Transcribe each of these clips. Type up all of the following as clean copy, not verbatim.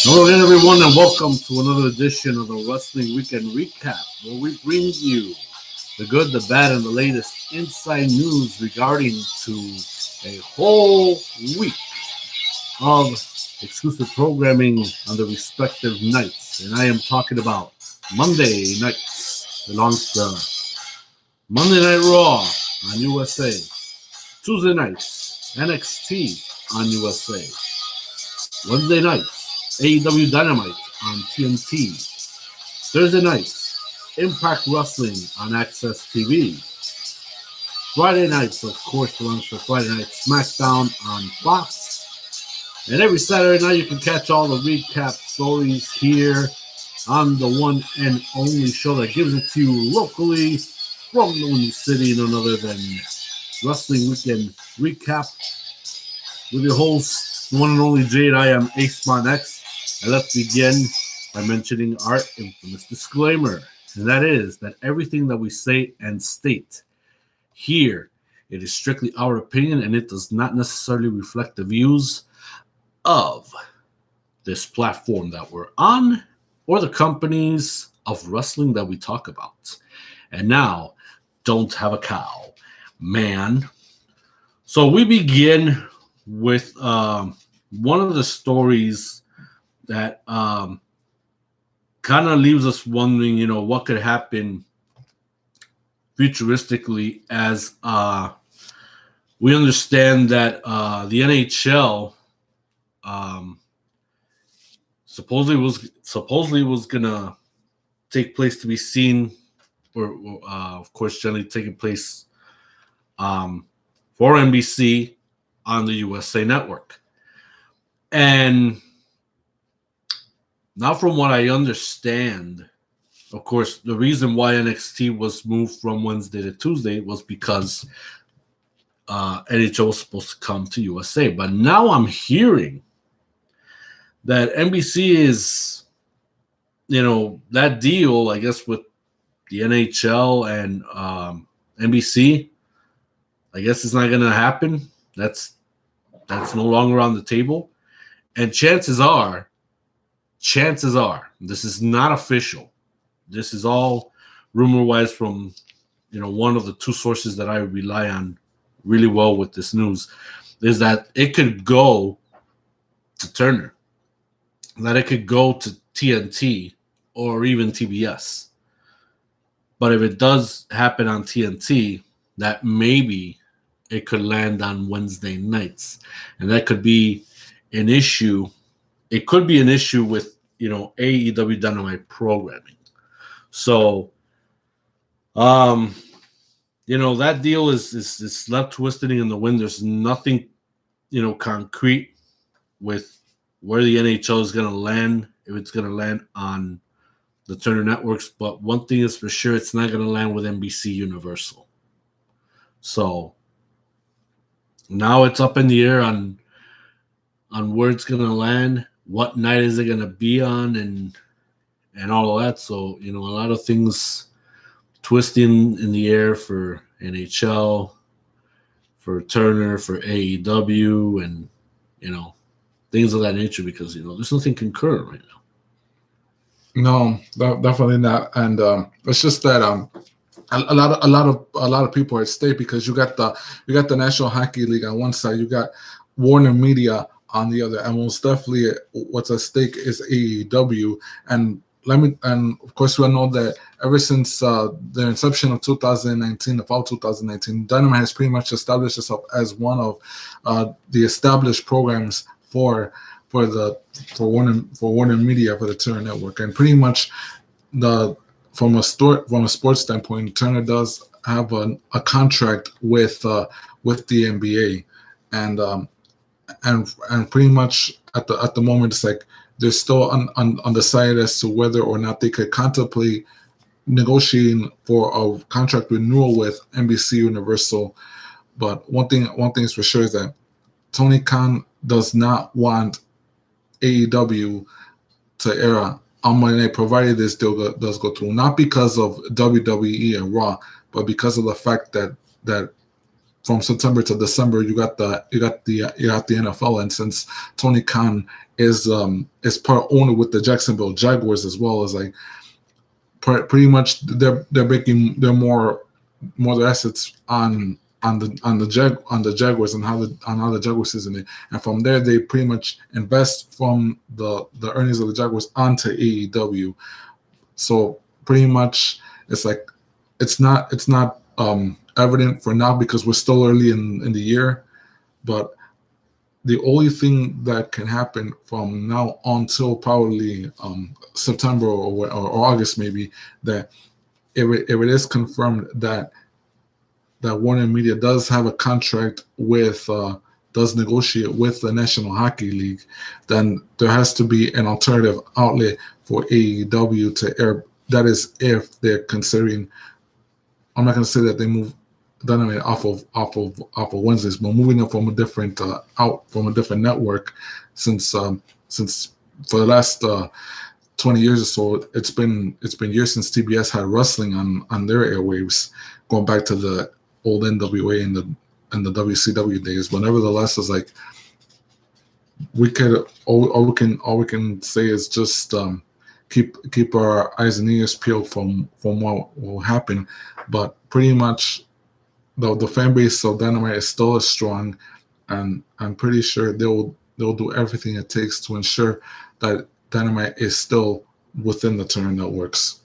Hello again, everyone, and welcome to another edition of the Wrestling Weekend Recap, where we bring you the good, the bad, and the latest inside news regarding to a whole week of exclusive programming on the respective nights. And I am talking about Monday nights belongs to Monday Night Raw on USA, Tuesday nights NXT on USA, Wednesday nights AEW Dynamite on TNT. Thursday nights, Impact Wrestling on Access TV. Friday nights, of course, belongs to Friday Night SmackDown on Fox. And every Saturday night, you can catch all the recap stories here on the one and only show that gives it to you locally from the Windy City, none other than Wrestling Weekend Recap. With your host, the one and only Jade, I am Aceman X. And let's begin by mentioning our infamous disclaimer, and that is that everything that we say and state here, it is strictly our opinion, and it does not necessarily reflect the views of this platform that we're on or the companies of wrestling that we talk about. And now, don't have a cow, man. So we begin with one of the stories that kind of leaves us wondering, what could happen futuristically as we understand that the NHL supposedly was gonna take place to be seen, or of course generally taking place for NBC on the USA Network. And now, from what I understand, of course, the reason why NXT was moved from Wednesday to Tuesday was because NHL was supposed to come to USA. But now I'm hearing that NBC is, that deal, I guess, with the NHL and NBC, I guess it's not going to happen. That's no longer on the table. And chances are, this is not official. This is all rumor-wise from, one of the two sources that I rely on really well with this news, is that it could go to Turner, that it could go to TNT or even TBS. But if it does happen on TNT, that maybe it could land on Wednesday nights. And that could be an issue. It could be an issue with, AEW Dynamite programming. So, that deal is left twisting in the wind. There's nothing, concrete with where the NHL is going to land, if it's going to land on the Turner Networks. But one thing is for sure, it's not going to land with NBC Universal. So now it's up in the air on where it's going to land. What night is it going to be on, and all of that. So, a lot of things twisting in the air for NHL, for Turner, for AEW, and, things of that nature, because, there's nothing concurrent right now. No, definitely not. And it's just that a lot of people are at stake, because you got the National Hockey League on one side, you got Warner Media on the other, and most definitely what's at stake is AEW. And of course we all know that ever since the inception of 2019, the fall 2019, Dynamite has pretty much established itself as one of the established programs for Warner Media, for the Turner Network. And pretty much from a sports standpoint, Turner does have a contract with the NBA, and pretty much at the moment, it's like they're still undecided as to whether or not they could contemplate negotiating for a contract renewal with NBC Universal. But one thing is for sure is that Tony Khan does not want AEW to air on Monday night, provided this deal does go through. Not because of WWE and Raw, but because of the fact that from September to December, you got the NFL, and since Tony Khan is part owner with the Jacksonville Jaguars as well, as like pretty much they're making they're more their assets on the Jaguars and how the Jaguars season is, and from there they pretty much invest from the earnings of the Jaguars onto AEW. So pretty much it's like it's not evident for now because we're still early in the year, but the only thing that can happen from now until probably September or August maybe, that if it is confirmed that Warner Media does have a contract with does negotiate with the National Hockey League, then there has to be an alternative outlet for AEW to air. That is, if they're considering. I'm not going to say that they move Dynamite off of Wednesdays, but moving it from a different network, since for the last 20 years or so, it's been years since TBS had wrestling on their airwaves, going back to the old NWA and the WCW days. But nevertheless, it's like all we can say is just keep our eyes and ears peeled from what will happen. But pretty much the fan base of Dynamite is still as strong, and I'm pretty sure they'll do everything it takes to ensure that Dynamite is still within the Turner networks.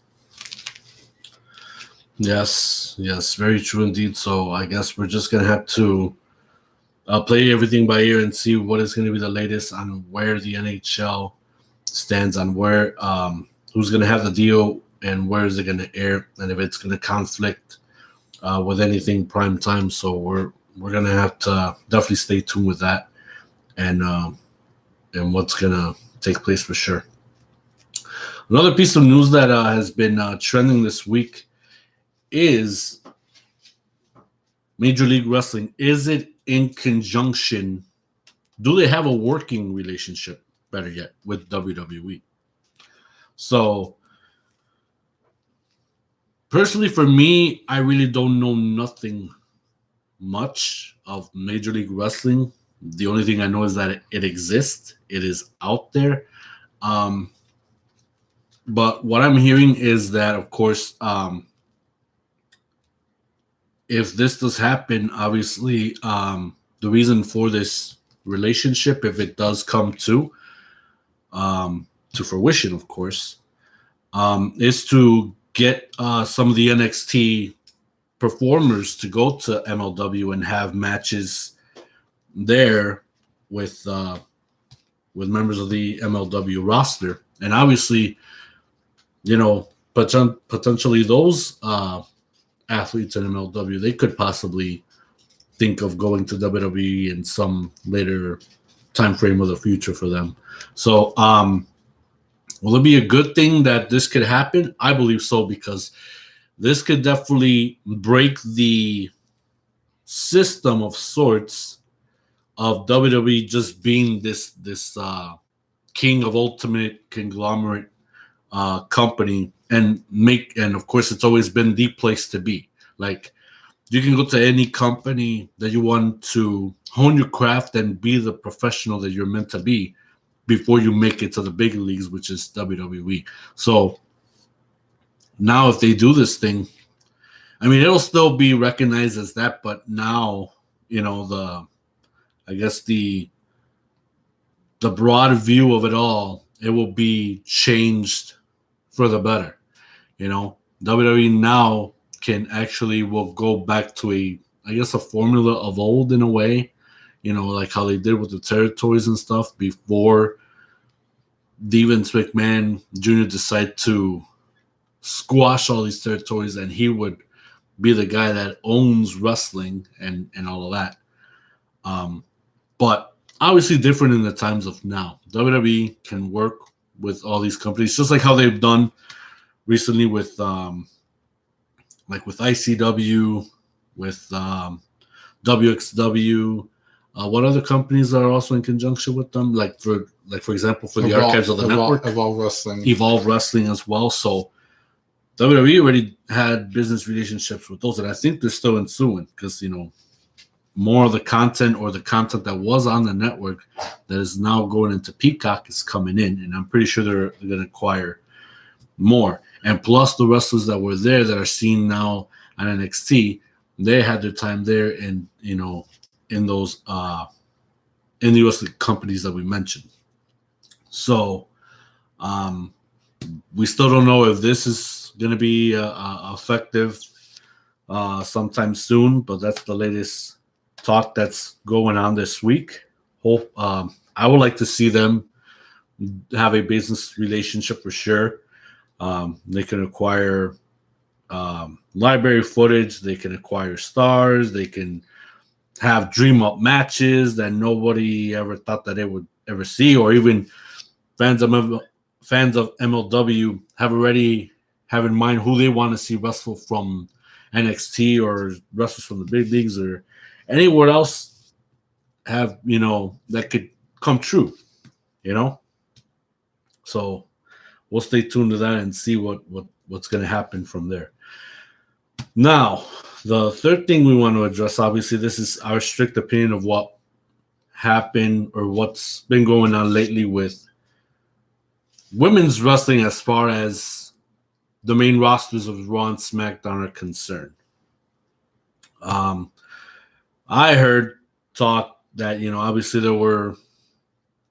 Yes, very true indeed. So I guess we're just gonna have to play everything by ear and see what is going to be the latest on where the NHL stands, on where who's going to have the deal and where is it going to air, and if it's going to conflict with anything prime time. So we're going to have to definitely stay tuned with that and what's going to take place for sure. Another piece of news that has been trending this week is Major League Wrestling. Is it in conjunction? Do they have a working relationship, better yet, with WWE? So, personally, for me, I really don't know nothing much of Major League Wrestling. The only thing I know is that it exists. It is out there. But what I'm hearing is that, of course, if this does happen, obviously, the reason for this relationship, if it does come to fruition, of course, is to get some of the NXT performers to go to MLW and have matches there with members of the MLW roster, and obviously, potentially those athletes in MLW, they could possibly think of going to WWE in some later time frame of the future for them. So, will it be a good thing that this could happen? I believe so, because this could definitely break the system of sorts of WWE just being this king of ultimate conglomerate company, and of course it's always been the place to be. Like, you can go to any company that you want to hone your craft and be the professional that you're meant to be before you make it to the big leagues, which is WWE. So now if they do this thing, I mean, it'll still be recognized as that, but now, the broad view of it all, it will be changed for the better. WWE now will go back to a formula of old in a way, like how they did with the territories and stuff before Vince McMahon Jr. decided to squash all these territories, and he would be the guy that owns wrestling and all of that. But obviously different in the times of now. WWE can work with all these companies, just like how they've done recently with with ICW, with WXW. What other companies are also in conjunction with them? For example, for the archives of the network, Evolve Wrestling as well. So WWE already had business relationships with those, and I think they're still ensuing because more of the content or the content that was on the network that is now going into Peacock is coming in, and I'm pretty sure they're going to acquire more. And plus the wrestlers that were there that are seen now on NXT, they had their time there in in those in the US companies that we mentioned. So we still don't know if this is going to be effective sometime soon, but that's the latest talk that's going on this week. Hope I would like to see them have a business relationship for sure. They can acquire library footage, they can acquire stars, they can have dream up matches that nobody ever thought that they would ever see, or even fans of MLW have in mind who they want to see wrestle from NXT or wrestlers from the big leagues or anywhere else have, that could come true, So we'll stay tuned to that and see what's going to happen from there. Now, the third thing we want to address, obviously, this is our strict opinion of what happened or what's been going on lately with women's wrestling as far as the main rosters of Raw and SmackDown are concerned. I heard talk that, obviously there were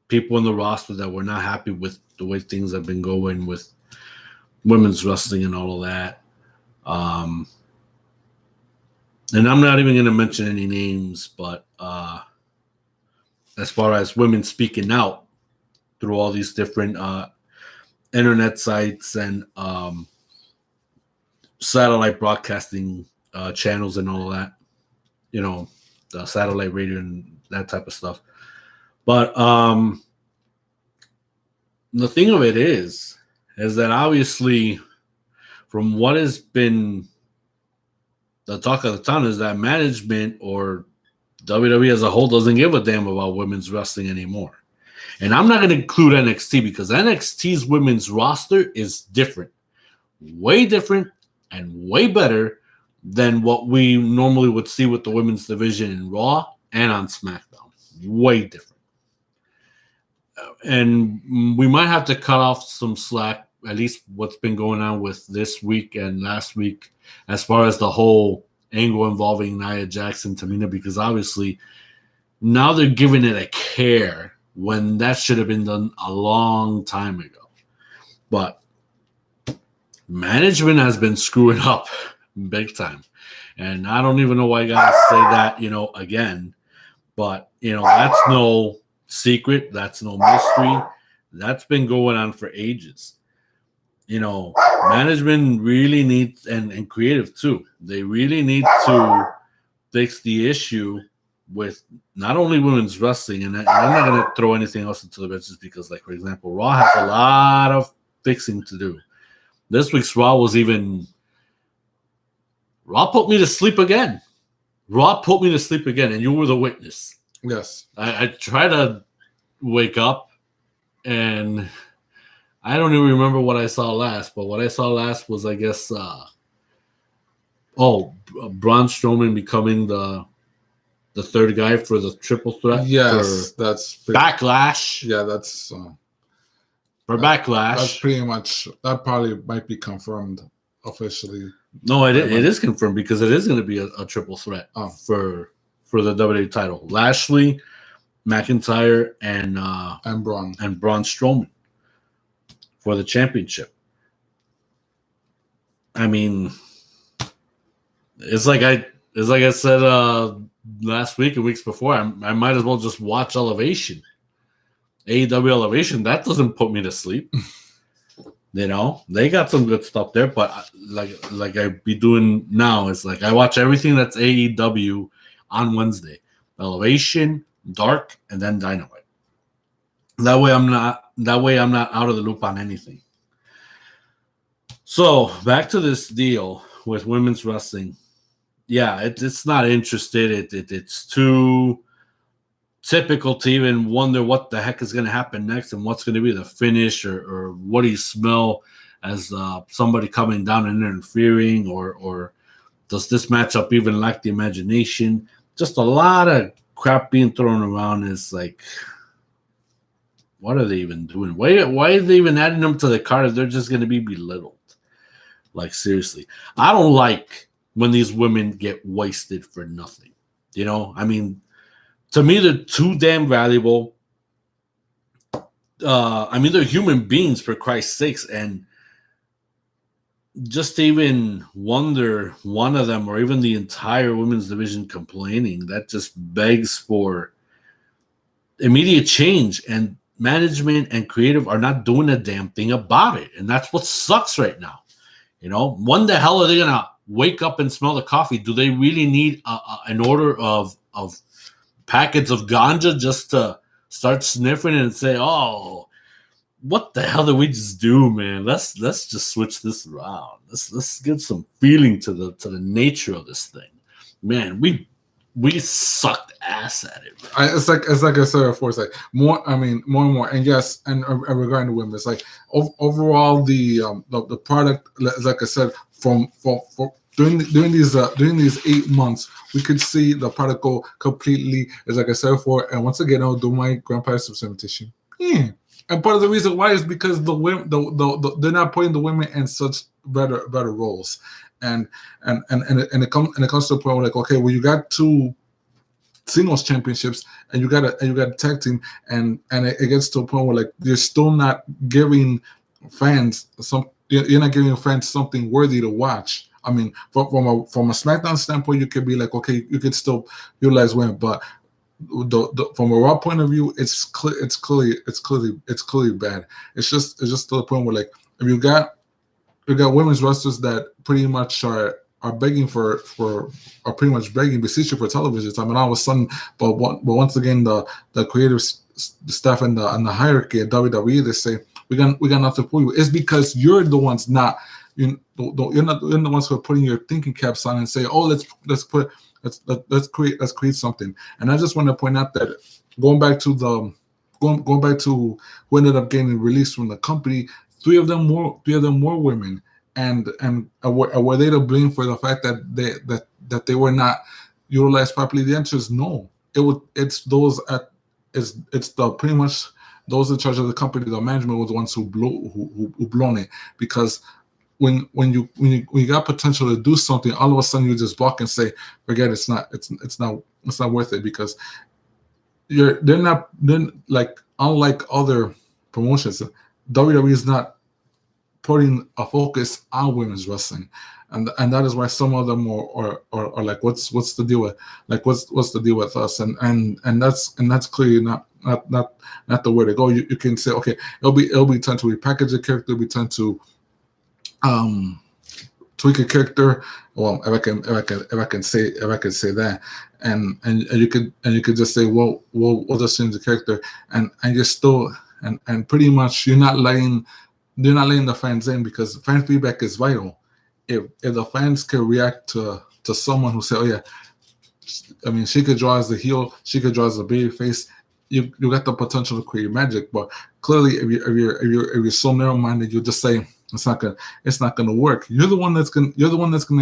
people in the roster that were not happy with the way things have been going with women's wrestling and all of that. And I'm not even going to mention any names, but as far as women speaking out through all these different internet sites and satellite broadcasting channels and all of that, the satellite radio and that type of stuff. But the thing of it is that obviously from what has been the talk of the town is that management or WWE as a whole doesn't give a damn about women's wrestling anymore. And I'm not going to include NXT because NXT's women's roster is different, way different and way better than what we normally would see with the women's division in Raw and on SmackDown. Way different. And we might have to cut off some slack, at least what's been going on with this week and last week, as far as the whole angle involving Nia Jax and Tamina, because obviously now they're giving it a care when that should have been done a long time ago. But management has been screwing up big time. And I don't even know why I got to say that, again. But, that's no secret. That's no mystery. That's been going on for ages. Management really needs, and creative too, they really need to fix the issue with not only women's wrestling, and I'm not going to throw anything else into the mix just because, like, for example, Raw has a lot of fixing to do. This week's Raw Raw put me to sleep again. And you were the witness. Yes. I try to wake up, and I don't even remember what I saw last, but what I saw last was, I guess, Braun Strowman becoming the third guy for the triple threat. Yes, that's Backlash. Yeah, that's for Backlash. That's pretty much, that probably might be confirmed officially. No, it is confirmed because it is going to be a triple threat for the WWE title. Lashley, McIntyre, and Braun Strowman for the championship. I mean, it's like I said last week and weeks before. I might as well just watch Elevation, AEW Elevation. That doesn't put me to sleep. They got some good stuff there, but like I be doing now is like I watch everything that's AEW on Wednesday, Elevation, Dark, and then Dynamite. That way I'm not out of the loop on anything. So back to this deal with women's wrestling. Yeah, it's not interested. It's too typical to even wonder what the heck is going to happen next and what's going to be the finish or what do you smell as somebody coming down and interfering or does this matchup even lack the imagination? just a lot of crap being thrown around. Is like, what are they even doing? Why are they even adding them to the card if they're just going to be belittled? Like, seriously, I don't like when these women get wasted for nothing. You know, I mean, to me, they're too damn valuable. I mean, they're human beings, for Christ's sakes, and just to even wonder one of them or even the entire women's division complaining, that just begs for immediate change. And management and creative are not doing a damn thing about it. And that's what sucks right now. You know, when the hell are they going to wake up and smell the coffee? Do they really need an order of packets of ganja just to start sniffing and say, oh, what the hell did we just do, man? Let's just switch this around. Let's get some feeling to the nature of this thing. Man, we sucked ass at it. It's like I said before. It's like more. I mean, more and more. And yes, and regarding the women, it's like overall the product. Like I said, from during these 8 months, we could see the product go completely. As like I said before, and once again, I'll do my grandpa's substitution. Yeah. And part of the reason why is because the women, they're not putting the women in such better roles, and it comes to a point where, like, okay, well, you got two singles championships and you got a tag team, and it gets to a point where, like, you're still not giving fans you're not giving fans something worthy to watch. I mean, from a SmackDown standpoint, you could be like, okay, you could still utilize women, but from a Raw point of view, it's clearly bad. It's just to the point where, like, if you got women's wrestlers that pretty much are begging for are pretty much begging beseeching for television time, and all of a sudden, but once again, the creative staff and the hierarchy at WWE, they say we got nothing for you. It's because you're the ones not you're not the ones who are putting your thinking caps on and say, oh, let's create something. And I just want to point out that going back to who ended up getting released from the company, three of them were women, and were they to blame for the fact that they were not utilized properly? The answer is no. It's the pretty much those in charge of the company, the management, was the ones who blown it, because when you got potential to do something, all of a sudden you just block and say, forget it, it's not worth it, because they're not like, unlike other promotions, WWE is not putting a focus on women's wrestling, and that is why some of them are like, what's the deal with, like, what's the deal with us, and that's clearly not the way to go. You can say, okay, it'll be time to repackage the character, it'll be time to tweak a character. Well, if I can say that, and you could just say, well, we'll just change the character, and you're still and pretty much you're not letting the fans in, because fan feedback is vital. If the fans can react to someone who say, oh yeah, I mean, she could draw as the heel, she could draw as a baby face, you got the potential to create magic. But clearly, if you're so narrow minded, you just say it's not gonna work. You're the one that's gonna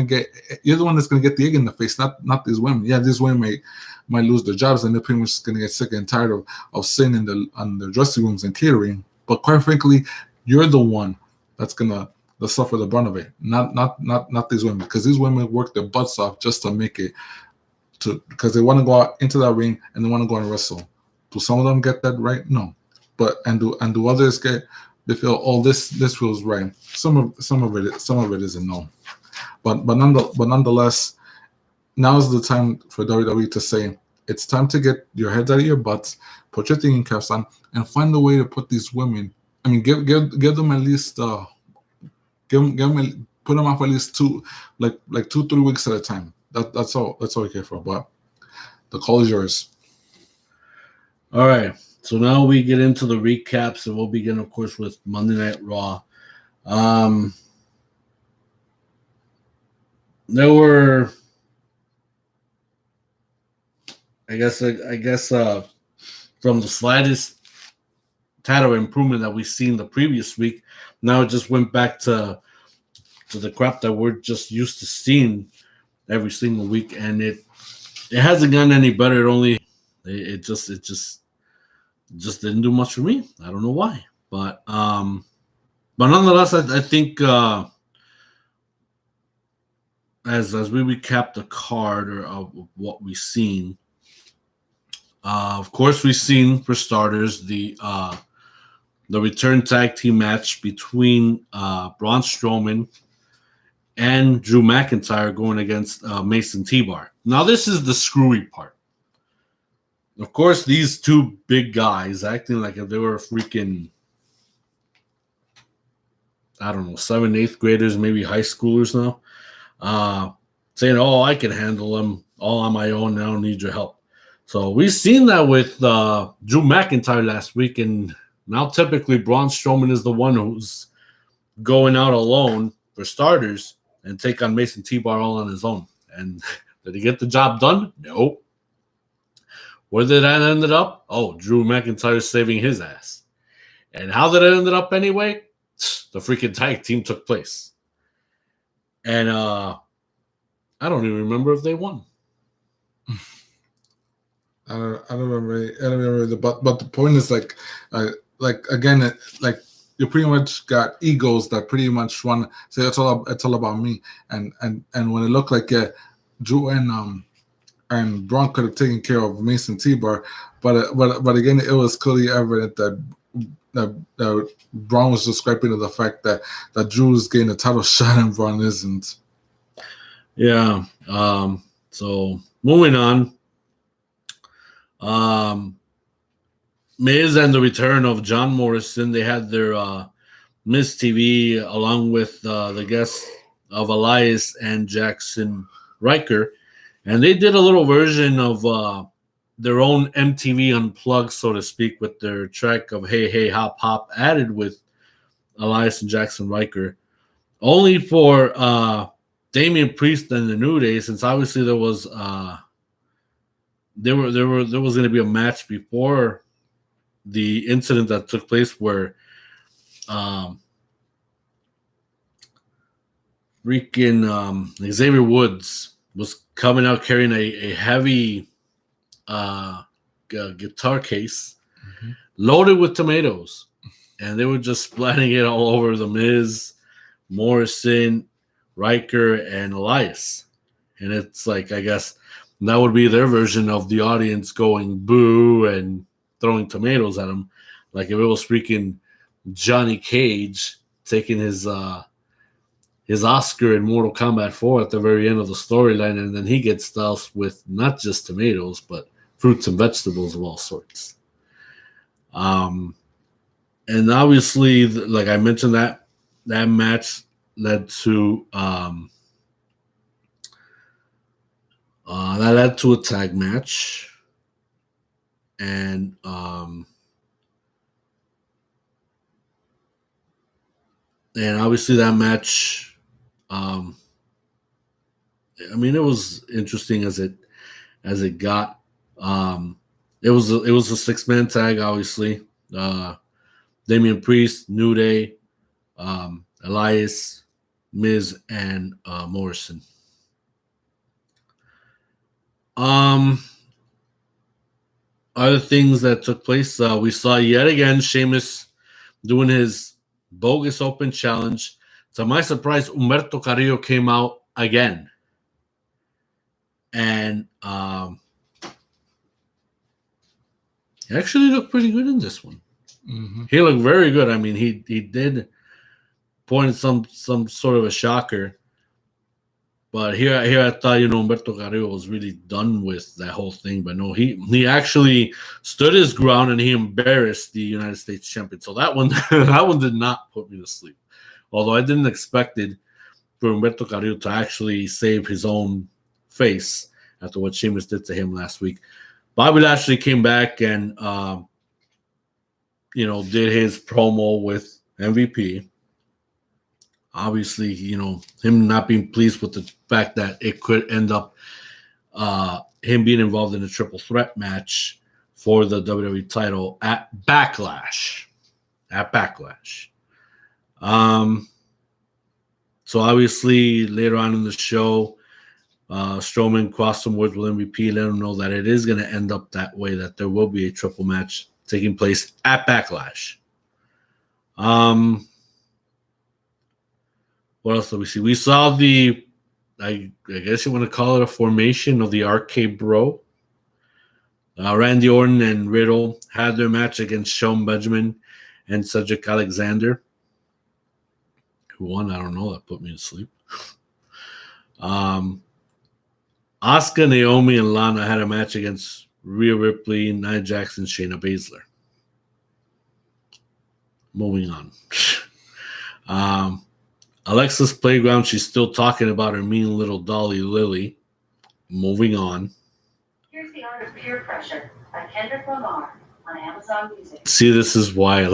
get the egg in the face, not these women. Yeah, these women might lose their jobs, and they're pretty much gonna get sick and tired of sitting in the dressing rooms and catering. But quite frankly, you're the one that's gonna suffer the brunt of it, not these women, because these women work their butts off just to make it, because they want to go out into that ring and they want to go and wrestle. Do some of them get that right? No. But and do others get? They feel, oh, this feels right. Some of it isn't. No. But nonetheless, now's the time for WWE to say, it's time to get your heads out of your butts, put your thinking caps on, and find a way to put these women. I mean, give them at least put them off at least 2-3 weeks at a time. That's all we care for. But the call is yours. All right. So now we get into the recaps, and we'll begin, of course, with Monday Night Raw. There were, I guess, from the slightest tad of improvement that we've seen the previous week, now it just went back to the crap that we're just used to seeing every single week, and it it hasn't gotten any better. It just didn't do much for me. I don't know why, but nonetheless, I think as we recap the card or of what we've seen, of course we've seen for starters the return tag team match between Braun Strowman and Drew McIntyre going against Mason TBar. Now this is the screwy part. Of course, these two big guys acting like if they were freaking, I don't know, 7th, 8th graders, maybe high schoolers now, saying, "Oh, I can handle them all on my own. I don't need your help." So we've seen that with Drew McIntyre last week, and now typically Braun Strowman is the one who's going out alone for starters and take on Mason TBar all on his own. And did he get the job done? No. Where did that ended up? Oh, Drew McIntyre saving his ass. And how did it end up anyway? The freaking tag team took place. And I don't even remember if they won. I don't remember. I don't remember. But the point is like again, like you pretty much got egos that pretty much want to say it's all about me. And when it looked like Drew and Braun could have taken care of Mason TBar, but again, it was clearly evident that Braun was just scraping to the fact that Drew is getting a title shot and Braun isn't. Yeah. So moving on. Miz and the return of John Morrison. They had their Miz TV along with the guests of Elias and Jackson Riker, and they did a little version of their own MTV Unplugged, so to speak, with their track of "Hey Hey Hop Hop" added with Elias and Jackson Riker, only for Damian Priest and the New Day, since obviously there was there was going to be a match before the incident that took place where Xavier Woods was coming out carrying a heavy guitar case loaded with tomatoes, and they were just splatting it all over the Miz, Morrison, Riker, and Elias. And it's like, I guess that would be their version of the audience going boo and throwing tomatoes at him, like if it was freaking Johnny Cage taking his Oscar in Mortal Kombat 4 at the very end of the storyline, and then he gets doused with not just tomatoes but fruits and vegetables of all sorts. And obviously, like I mentioned, that match led to a tag match. And obviously that match, I mean, it was interesting as it got. It was a 6-man tag, obviously. Damian Priest, New Day, Elias, Miz, and Morrison. Other things that took place, we saw yet again Sheamus doing his bogus open challenge. To my surprise, Humberto Carrillo came out again. And he actually looked pretty good in this one. Mm-hmm. He looked very good. I mean, he did point some sort of a shocker. But here I thought, Humberto Carrillo was really done with that whole thing. But no, he actually stood his ground and he embarrassed the United States champion. So that one did not put me to sleep. Although I didn't expect it for Humberto Carrillo to actually save his own face after what Sheamus did to him last week. Bobby Lashley came back and did his promo with MVP. Obviously, him not being pleased with the fact that it could end up him being involved in a triple threat match for the WWE title at Backlash. So obviously later on in the show, Strowman crossed some words with MVP, let him know that it is going to end up that way, that there will be a triple match taking place at Backlash. What else did we see? We saw the, I guess you want to call it a formation of the RK Bro. Randy Orton and Riddle had their match against Shelton Benjamin and Cedric Alexander. Who won? I don't know. That put me to sleep. Asuka, Naomi, and Lana had a match against Rhea Ripley, Nia Jax, and Shayna Baszler. Moving on. Alexa's Playground, she's still talking about her mean little dolly Lily. Moving on. Here's The Art of Peer Pressure by Kendrick Lamar on Amazon Music. See, this is why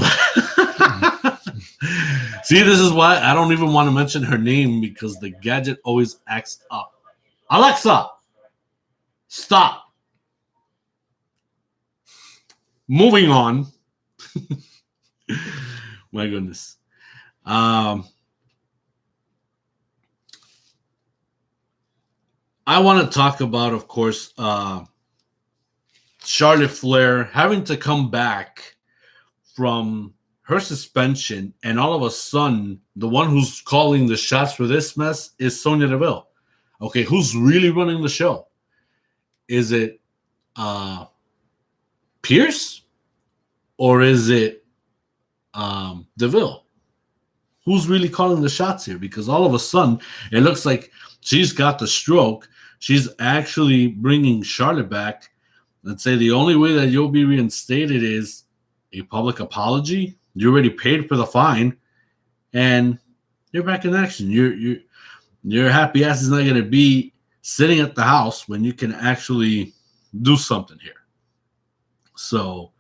I don't even want to mention her name, because the gadget always acts up. Alexa, stop. Moving on. My goodness. I want to talk about, of course, Charlotte Flair having to come back from her suspension, and all of a sudden, the one who's calling the shots for this mess is Sonya Deville. Okay, who's really running the show? Is it Pierce or is it Deville? Who's really calling the shots here? Because all of a sudden, it looks like she's got the stroke. She's actually bringing Charlotte back. Let's say the only way that you'll be reinstated is a public apology. You already paid for the fine, and you're back in action. Your happy ass is not going to be sitting at the house when you can actually do something here. So,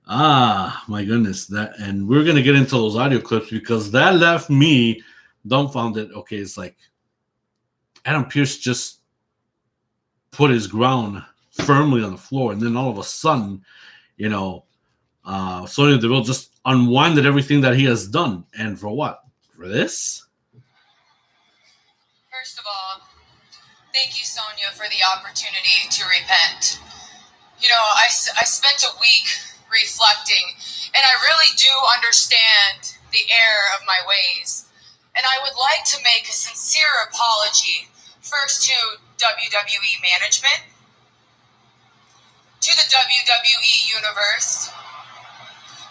my goodness, and we're going to get into those audio clips, because that left me dumbfounded. Okay, it's like Adam Pearce just put his ground firmly on the floor, and then all of a sudden, Sonya Deville just unwinded everything that he has done. And for what? For this? First of all, thank you, Sonya, for the opportunity to repent. I spent a week reflecting, and I really do understand the error of my ways. And I would like to make a sincere apology, first to WWE management, to the WWE universe,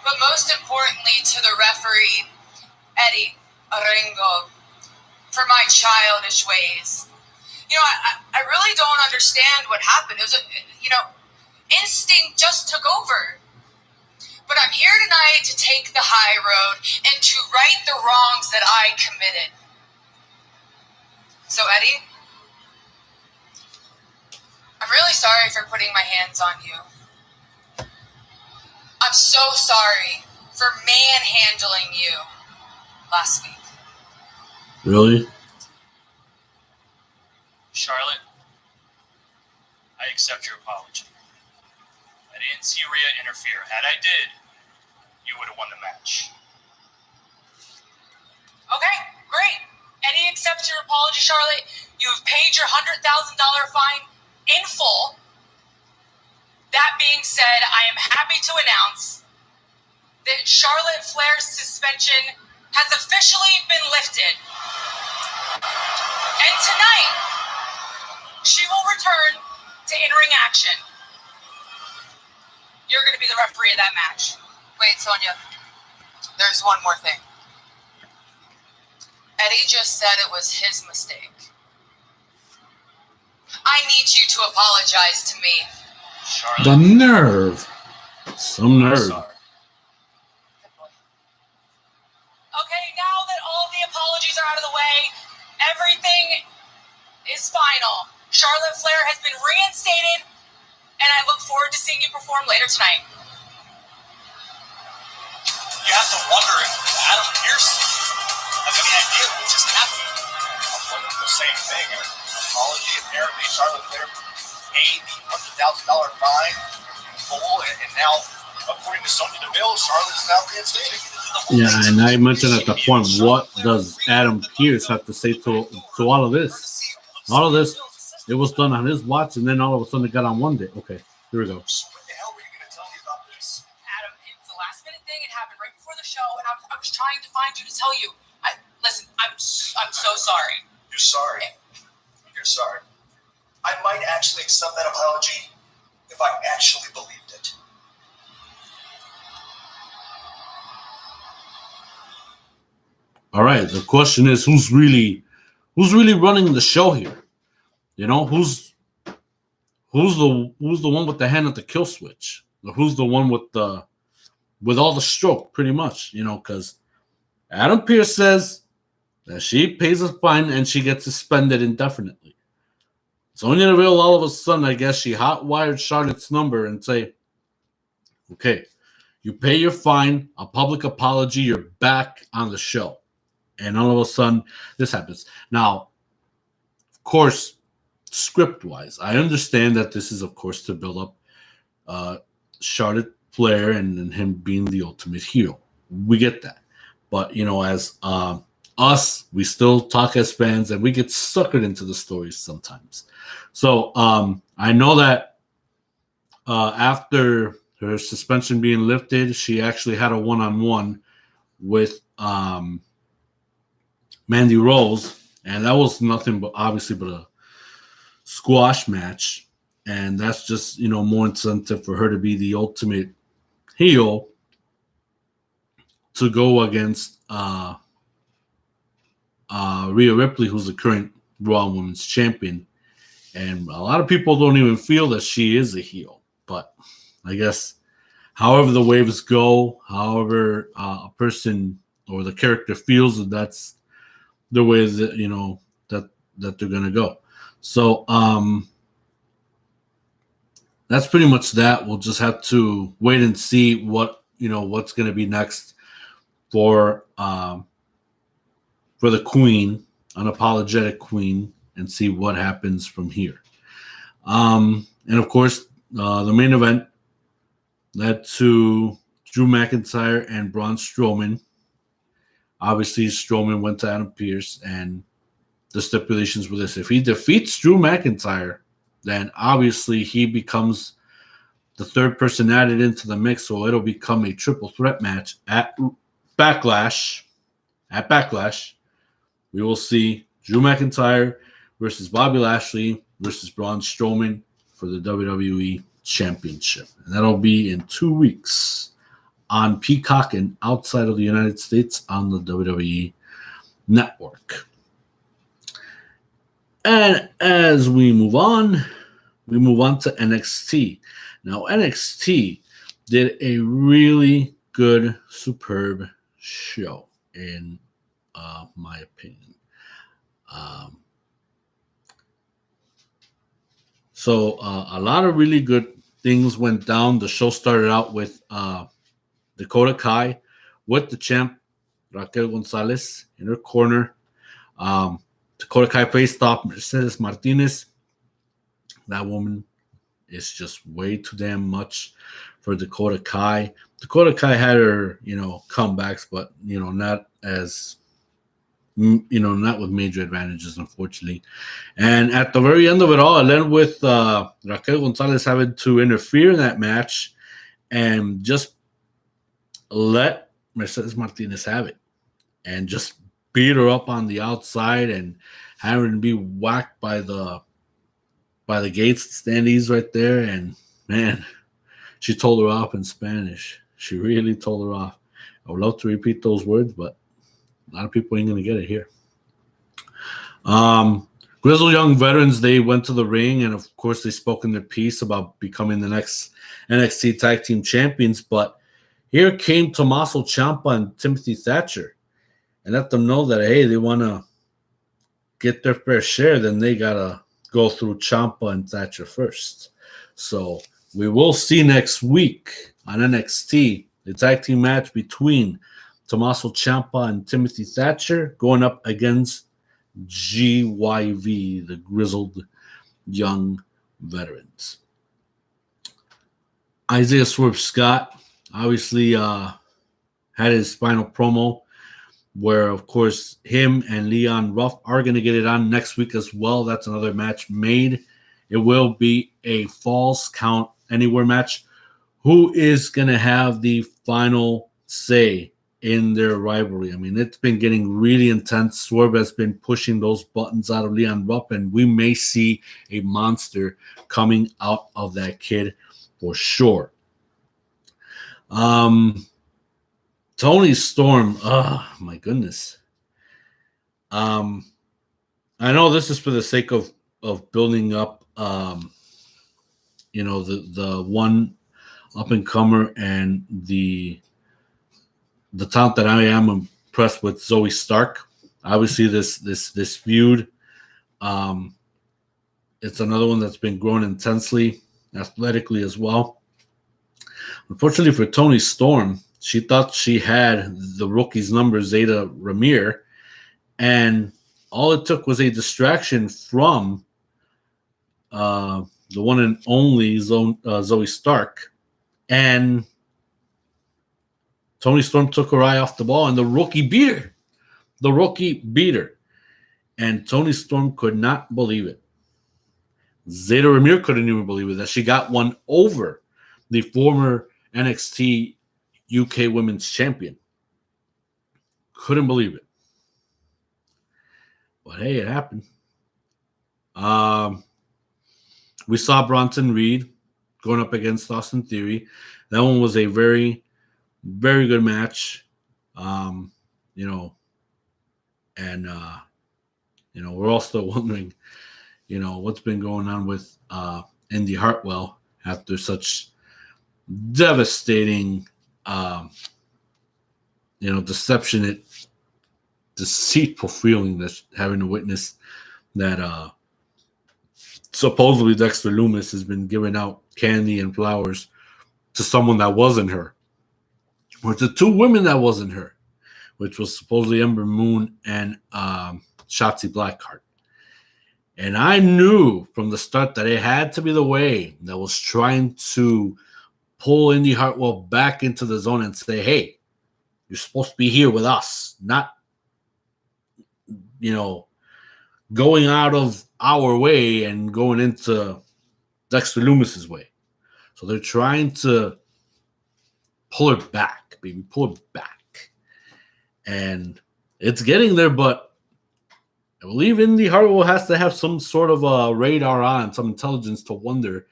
but most importantly to the referee, Eddie Arengo, for my childish ways. I really don't understand what happened. It was instinct just took over. But I'm here tonight to take the high road and to right the wrongs that I committed. So, Eddie, I'm really sorry for putting my hands on you. I'm so sorry for manhandling you last week. Really? Charlotte, I accept your apology. I didn't see Rhea interfere. Had I did, you would have won the match. Okay, great. Eddie accepts your apology, Charlotte. You've paid your $100,000 fine in full. That being said, I am happy to announce that Charlotte Flair's suspension has officially been lifted. And tonight, she will return to in-ring action. You're going to be the referee of that match. Wait, Sonya. There's one more thing. Eddie just said it was his mistake. I need you to apologize to me. Charlotte, The nerve. Some I'm nerve. sorry. Okay, now that all the apologies are out of the way, everything is final. Charlotte Flair has been reinstated, and I look forward to seeing you perform later tonight. You have to wonder if Adam Pearce has any idea what just happened. I'm wondering the same thing. An apology, apparently Charlotte Flair paid the $100,000 fine in full, and now, according to Sonya Deville, Charlotte is now reinstated. Yeah, and I mentioned at the point, what does Adam Pearce have to say to all of this? All of this, it was done on his watch, and then all of a sudden it got on one day. Okay, here we go. So what the hell were you going to tell me about this? Adam, it was a last minute thing. It happened right before the show, and I was trying to find you to tell you. Listen, I'm so sorry. You're sorry. You're sorry. I might actually accept that apology if I actually believed it. All right. The question is, who's really running the show here? You know, who's the one with the hand at the kill switch? Or who's the one with all the stroke, pretty much? You know, because Adam Pearce says that she pays a fine and she gets suspended indefinitely. Sonya Deville, all of a sudden, I guess she hot-wired Charlotte's number and say, okay, you pay your fine, a public apology, you're back on the show. And all of a sudden, this happens. Now, of course, script-wise, I understand that this is, of course, to build up Charlotte Flair and him being the ultimate heel. We get that. But, you know, as us, we still talk as fans, and we get suckered into the stories sometimes. So I know that after her suspension being lifted, she actually had a one-on-one with Mandy Rose, and that was nothing but obviously but a squash match, and that's just, you know, more incentive for her to be the ultimate heel to go against Rhea Ripley, who's the current Raw Women's Champion. And a lot of people don't even feel that she is a heel, but I guess however the waves go, however a person or the character feels that that's the way that, you know, that they're gonna go. So that's pretty much that. We'll just have to wait and see what, you know, what's gonna be next for the Queen, unapologetic Queen, and see what happens from here. And of course, the main event led to Drew McIntyre and Braun Strowman. Obviously, Strowman went to Adam Pearce, and the stipulations were this: if he defeats Drew McIntyre, then obviously he becomes the third person added into the mix, so it'll become a triple threat match at Backlash. At Backlash, we will see Drew McIntyre versus Bobby Lashley versus Braun Strowman for the WWE Championship. And that'll be in 2 weeks on Peacock and outside of the United States on the WWE Network. And as we move on to NXT. Now, NXT did a really good, superb show, in my opinion. So a lot of really good things went down. The show started out with Dakota Kai with the champ, Raquel Gonzalez, in her corner. Dakota Kai faced off Mercedes Martinez. That woman is just way too damn much for Dakota Kai. Dakota Kai had her, you know, comebacks, but, you know, not as, you know, not with major advantages, unfortunately. And at the very end of it all, it ended with Raquel Gonzalez having to interfere in that match and just let Mercedes Martinez have it and just beat her up on the outside and having to be whacked by the gates standees right there. And man, she told her off in Spanish. She really told her off. I would love to repeat those words, but a lot of people ain't going to get it here. Grizzled Young Veterans, they went to the ring, and of course they spoke in their piece about becoming the next NXT Tag Team Champions. But here came Tommaso Ciampa and Timothy Thatcher and let them know that, hey, they want to get their fair share, then they got to go through Ciampa and Thatcher first. So we will see next week on NXT the tag team match between Tommaso Ciampa and Timothy Thatcher going up against GYV, the Grizzled Young Veterans. Isaiah Swerve Scott obviously had his final promo where, of course, him and Leon Ruff are going to get it on next week as well. That's another match made. It will be a Falls Count Anywhere match. Who is going to have the final say in their rivalry? I mean, it's been getting really intense. Swerve has been pushing those buttons out of Leon Ruff, and we may see a monster coming out of that kid for sure. Tony Storm, oh my goodness. I know this is for the sake of building up, the one up and comer and the talent that I am impressed with, Zoe Stark. Obviously, this feud, it's another one that's been growing intensely, athletically as well. Unfortunately for Toni Storm, she thought she had the rookie's number, Zeta Ramir, and all it took was a distraction from the one and only Zoe Stark, and Toni Storm took her eye off the ball, and the rookie beat her. The rookie beat her. And Toni Storm could not believe it. Zeta Ramir couldn't even believe it, that she got one over the former NXT UK Women's Champion. Couldn't believe it. But hey, it happened. We saw Bronson Reed going up against Austin Theory. That one was a very, very good match. We're all still wondering, what's been going on with Indy Hartwell after such devastating, deception, deceitful feeling that having to witness that supposedly Dexter Lumis has been giving out candy and flowers to someone that wasn't her, or to two women that wasn't her, which was supposedly Ember Moon and Shotzi Blackheart. And I knew from the start that it had to be the way that was trying to pull Indy Hartwell back into the zone and say, hey, you're supposed to be here with us, not, going out of our way and going into Dexter Lumis's way. So they're trying to pull her back, baby, pull her back. And it's getting there, but I believe Indy Hartwell has to have some sort of a radar on, some intelligence to wonder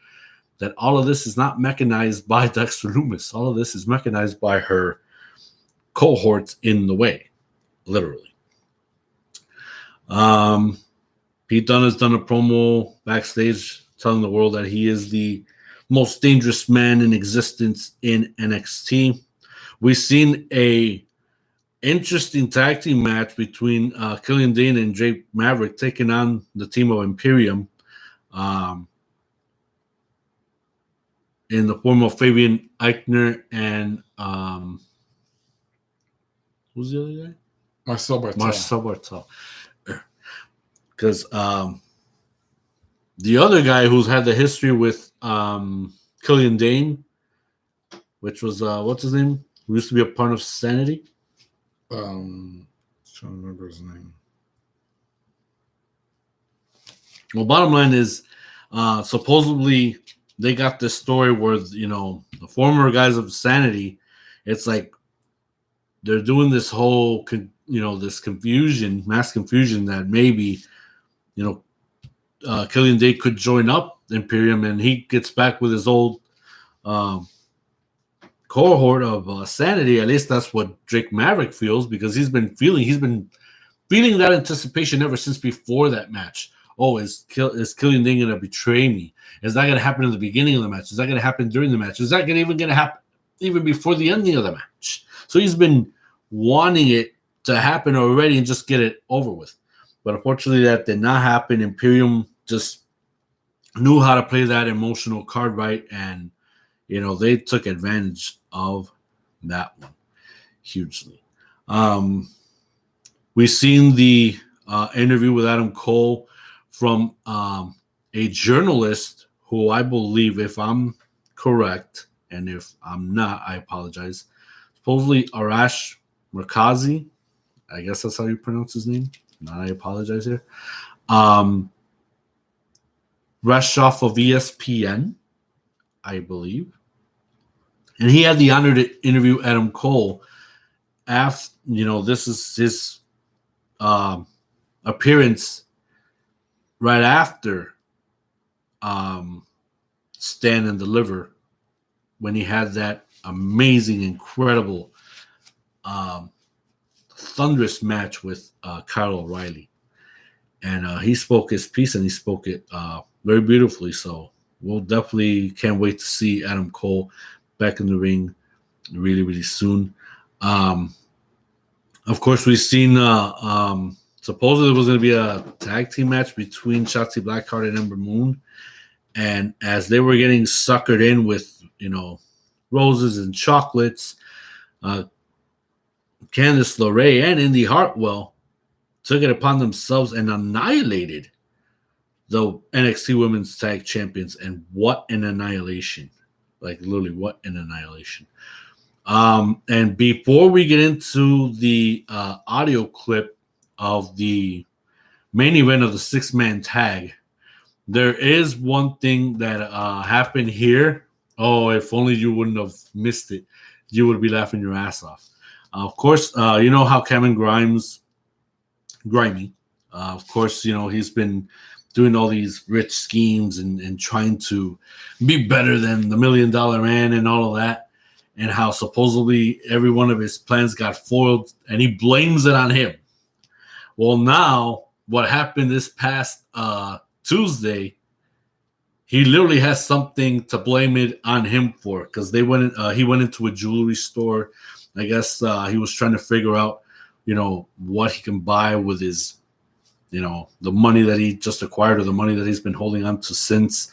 that all of this is not mechanized by Dexter Lumis. All of this is mechanized by her cohorts in the way, literally. Pete Dunne has done a promo backstage telling the world that he is the most dangerous man in existence in NXT. We've seen a interesting tag team match between Killian Dane and Drake Maverick taking on the team of Imperium in the form of Fabian Eichner and who's the other guy? Marcel Bartel. Because the other guy who's had the history with Killian Dane, which was what's his name? Who used to be a part of Sanity. Trying to remember his name. Well, bottom line is, supposedly they got this story where the former guys of Sanity, it's like they're doing this whole this confusion, mass confusion, that maybe Killian Dane could join up Imperium and he gets back with his old cohort of Sanity. At least that's what Drake Maverick feels, because he's been feeling that anticipation ever since before that match. Oh, is Killian Dane going to betray me? Is that going to happen in the beginning of the match? Is that going to happen during the match? Is that going to happen even before the ending of the match? So he's been wanting it to happen already and just get it over with. But unfortunately, that did not happen. Imperium just knew how to play that emotional card right, and they took advantage of that one hugely. We've seen the interview with Adam Cole from a journalist who I believe, if I'm correct, and if I'm not, I apologize, supposedly Arash Markazi. I guess that's how you pronounce his name. I apologize here. Fresh off of ESPN, I believe. And he had the honor to interview Adam Cole after, this is his appearance right after Stand and Deliver, when he had that amazing, incredible, thunderous match with Kyle O'Reilly. And he spoke his piece, and he spoke it very beautifully. So we'll definitely can't wait to see Adam Cole back in the ring really, really soon. Of course, we've seen supposedly there was going to be a tag team match between Shotzi Blackheart and Ember Moon. And as they were getting suckered in with, roses and chocolates, Candice LeRae and Indy Hartwell took it upon themselves and annihilated the NXT Women's Tag Champions. And what an annihilation. Like, literally, what an annihilation. And before we get into the audio clip of the main event of the six-man tag, there is one thing that happened here. Oh, if only you wouldn't have missed it. You would be laughing your ass off. Of course, you know how Cameron Grimy, of course, he's been doing all these rich schemes and trying to be better than the $1 Million Man and all of that, and how supposedly every one of his plans got foiled, and he blames it on him. Well, now what happened this past Tuesday, he literally has something to blame it on him for, because he went into a jewelry store. I guess he was trying to figure out, what he can buy with his, the money that he just acquired, or the money that he's been holding on to since,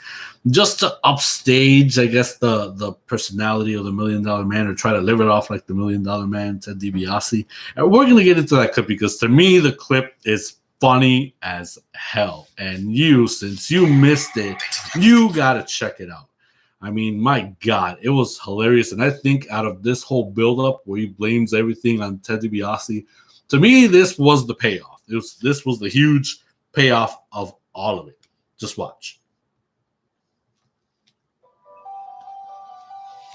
just to upstage, I guess, the personality of the $1 Million Man, or try to live it off like the $1 Million Man, Ted DiBiase. And we're going to get into that clip, because to me, the clip is funny as hell. And since you missed it, you got to check it out. I mean, my God, it was hilarious. And I think out of this whole buildup where he blames everything on Ted DiBiase, to me, this was the payoff. This was the huge payoff of all of it. Just watch.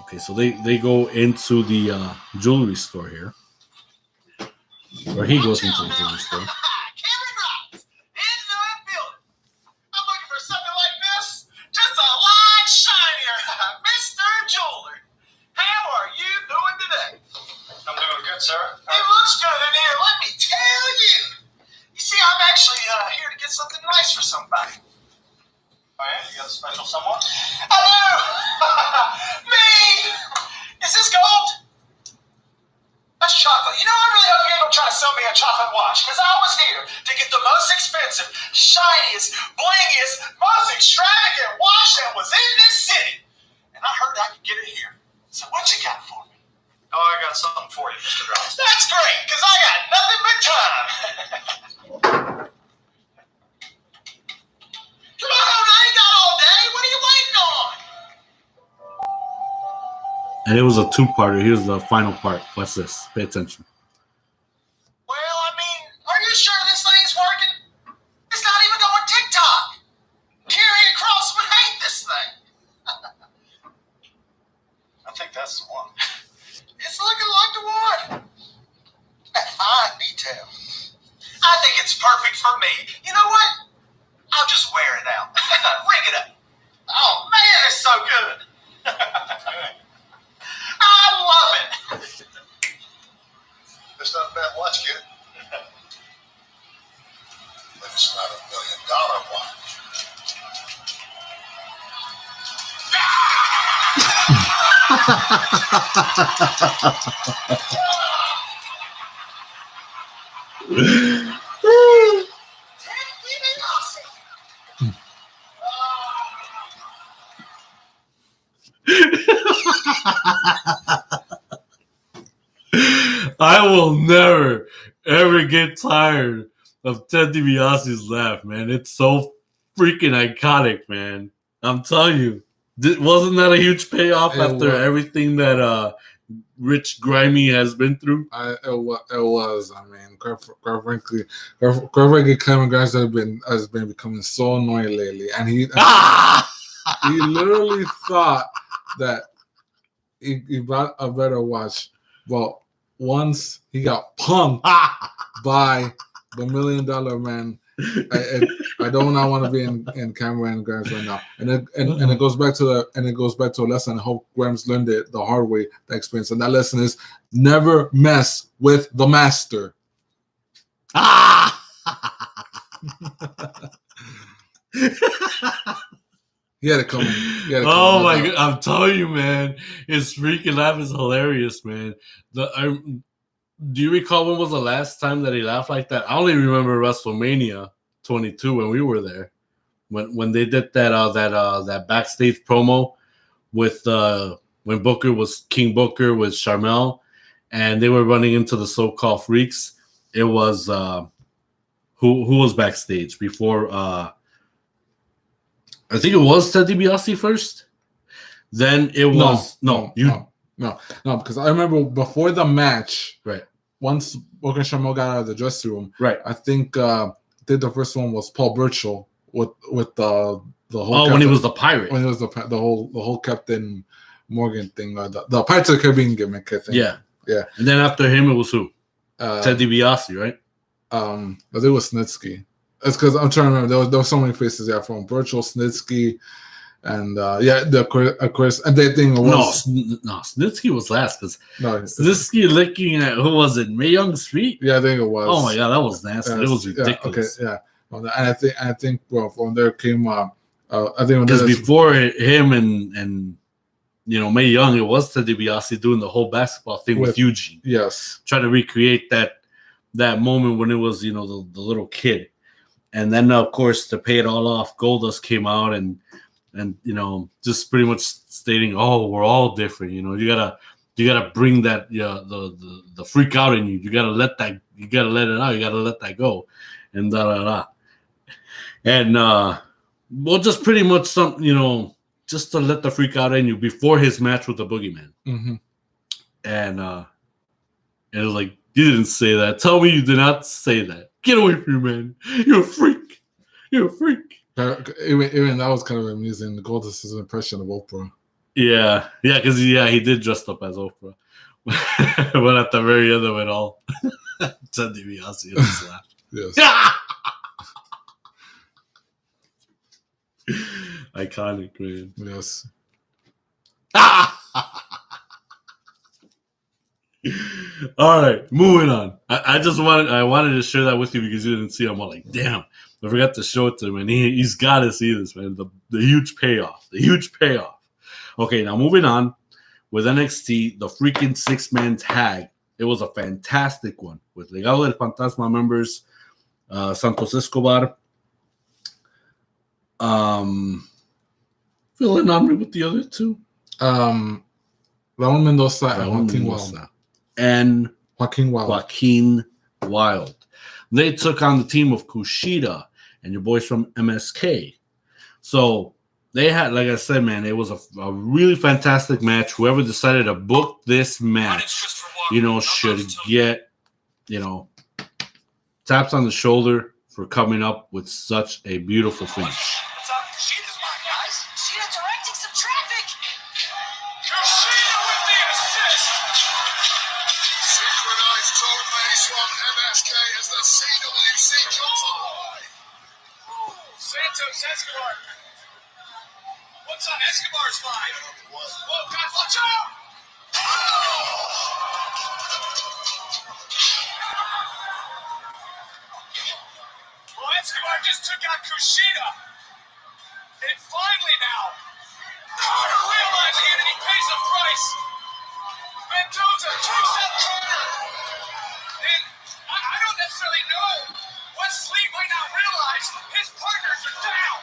Okay, so they go into the jewelry store here. Or he goes into the jewelry store. Sir, it looks good in here. Let me tell you. You see, I'm actually here to get something nice for somebody. Oh yeah, you got a special someone? I do. Me. Is this gold? That's chocolate. I really hope you ain't gonna try to sell me a chocolate watch, because I was here to get the most expensive, shiniest, blingiest, most extravagant watch that was in this city, and I heard I could get it here. So what you got for me? Oh, I got something for you, Mr. Ross. That's great, because I got nothing but time. Come on, I ain't got all day. What are you waiting on? And it was a two-parter. Here's the final part. What's this? Pay attention. Well, are you sure this thing's working? It's not even going TikTok. Carrying Cross would hate this thing. I think that's the one. It's looking like the one. That fine detail. I think it's perfect for me. You know what? I'll just wear it out. Ring it up. Oh, man, it's so good. I love it. It's not a bad watch, kid. But it's not $1 million watch. I will never, ever get tired of Ted DiBiase's laugh, man. It's so freaking iconic, man. I'm telling you. Wasn't that a huge payoff after everything that Rich Grimy has been through. It was. I mean, quite frankly, Cameron Grimes has been becoming so annoying lately, and he literally thought that he brought a better watch, but once he got punked by the $1 Million Man, I don't want to be in Cameron Grimes right now, and it goes back to a lesson. I hope Grimes learned it the hard way, that experience, and that lesson is never mess with the master. He had it coming. Oh my god! I'm telling you, man, his freaking laugh is hilarious, man. Do you recall when was the last time that he laughed like that? I only remember WrestleMania 22 when we were there, when they did that backstage promo with when Booker was King Booker with Sharmell, and they were running into the so-called freaks. It was who was backstage before? I think it was Ted DiBiase first. Then it was no, because I remember before the match, right? Once Booker and Sharmell got out of the dressing room, right? I think the first one was Paul Burchill with the whole. When he was the pirate. When it was the whole Captain Morgan thing, the Pirates of the Caribbean gimmick, I think. Yeah. And then after him, it was who? Ted DiBiase, right? I think it was Snitsky. It's because I'm trying to remember. There were so many faces. Yeah, from Burchill, Snitsky, and of course, and that thing was no. Snitsky was last because Snitsky licking at who was it? Mae Young's feet. Yeah, I think it was. Oh my god, that was nasty. It was ridiculous. Yeah. And I think well, from there came I think because before him and Mae Young, it was Ted DiBiase doing the whole basketball thing with Eugene. Yes, trying to recreate that moment when it was the little kid. And then, of course, to pay it all off, Goldust came out and just pretty much stating, "Oh, we're all different. You gotta bring that the freak out in you. You gotta let it out. You gotta let that go." And and just pretty much just to let the freak out in you before his match with the Boogeyman. Mm-hmm. And it was like, you didn't say that. Tell me you did not say that. Get away from me, man. You're a freak. You're a freak. Even that was kind of amusing. Goldust's impression of Oprah. Yeah, because he did dress up as Oprah. But at the very end of it all, Ted DiBiase just laughed. Yes. Iconic, man. Yes. All right, moving on. I wanted to share that with you because you didn't see him. I'm like, damn, I forgot to show it to him, and he's got to see this, man. The huge payoff. Okay, now moving on with NXT, the freaking 6-man tag. It was a fantastic one with Legado del Fantasma members, Santos Escobar. Filling on me with the other two. Raul Mendoza and Joaquin Wilde. And Joaquin Wilde. They took on the team of Kushida and your boys from MSK. So they had, like I said, man, it was a really fantastic match. Whoever decided to book this match, should get, taps on the shoulder for coming up with such a beautiful finish. Escobar. What's on Escobar's mind? Whoa, God, watch out! Well, Escobar just took out Kushida. And finally now, Carter realizing it and he pays a price. Mendoza takes that corner. And I don't necessarily know. Wesley might not realize his partners are down.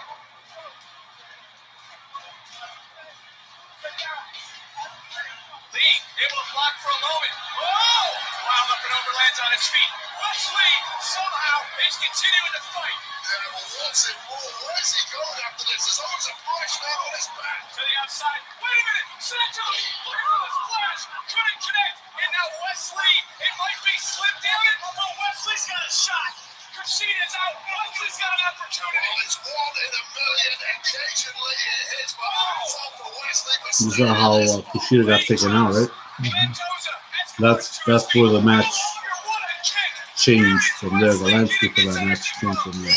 Lee able to block for a moment. Oh! Wild up and over, lands on his feet. Wesley somehow is continuing to fight. Yeah, but what's it for? Where's he going after this? There's always a price now on his back. To the outside. Wait a minute! Santos! Look at this play! splash. Couldn't connect. And now Wesley, it might be slipped down it, but Wesley's got a shot. Kushina's out. Wesley's got an opportunity. Well, it's 1 in a million. Occasionally it hits behind the top of Wesley. This is how Kushida got taken out, right? That's where the match changed from there. The landscape of that match changed from there.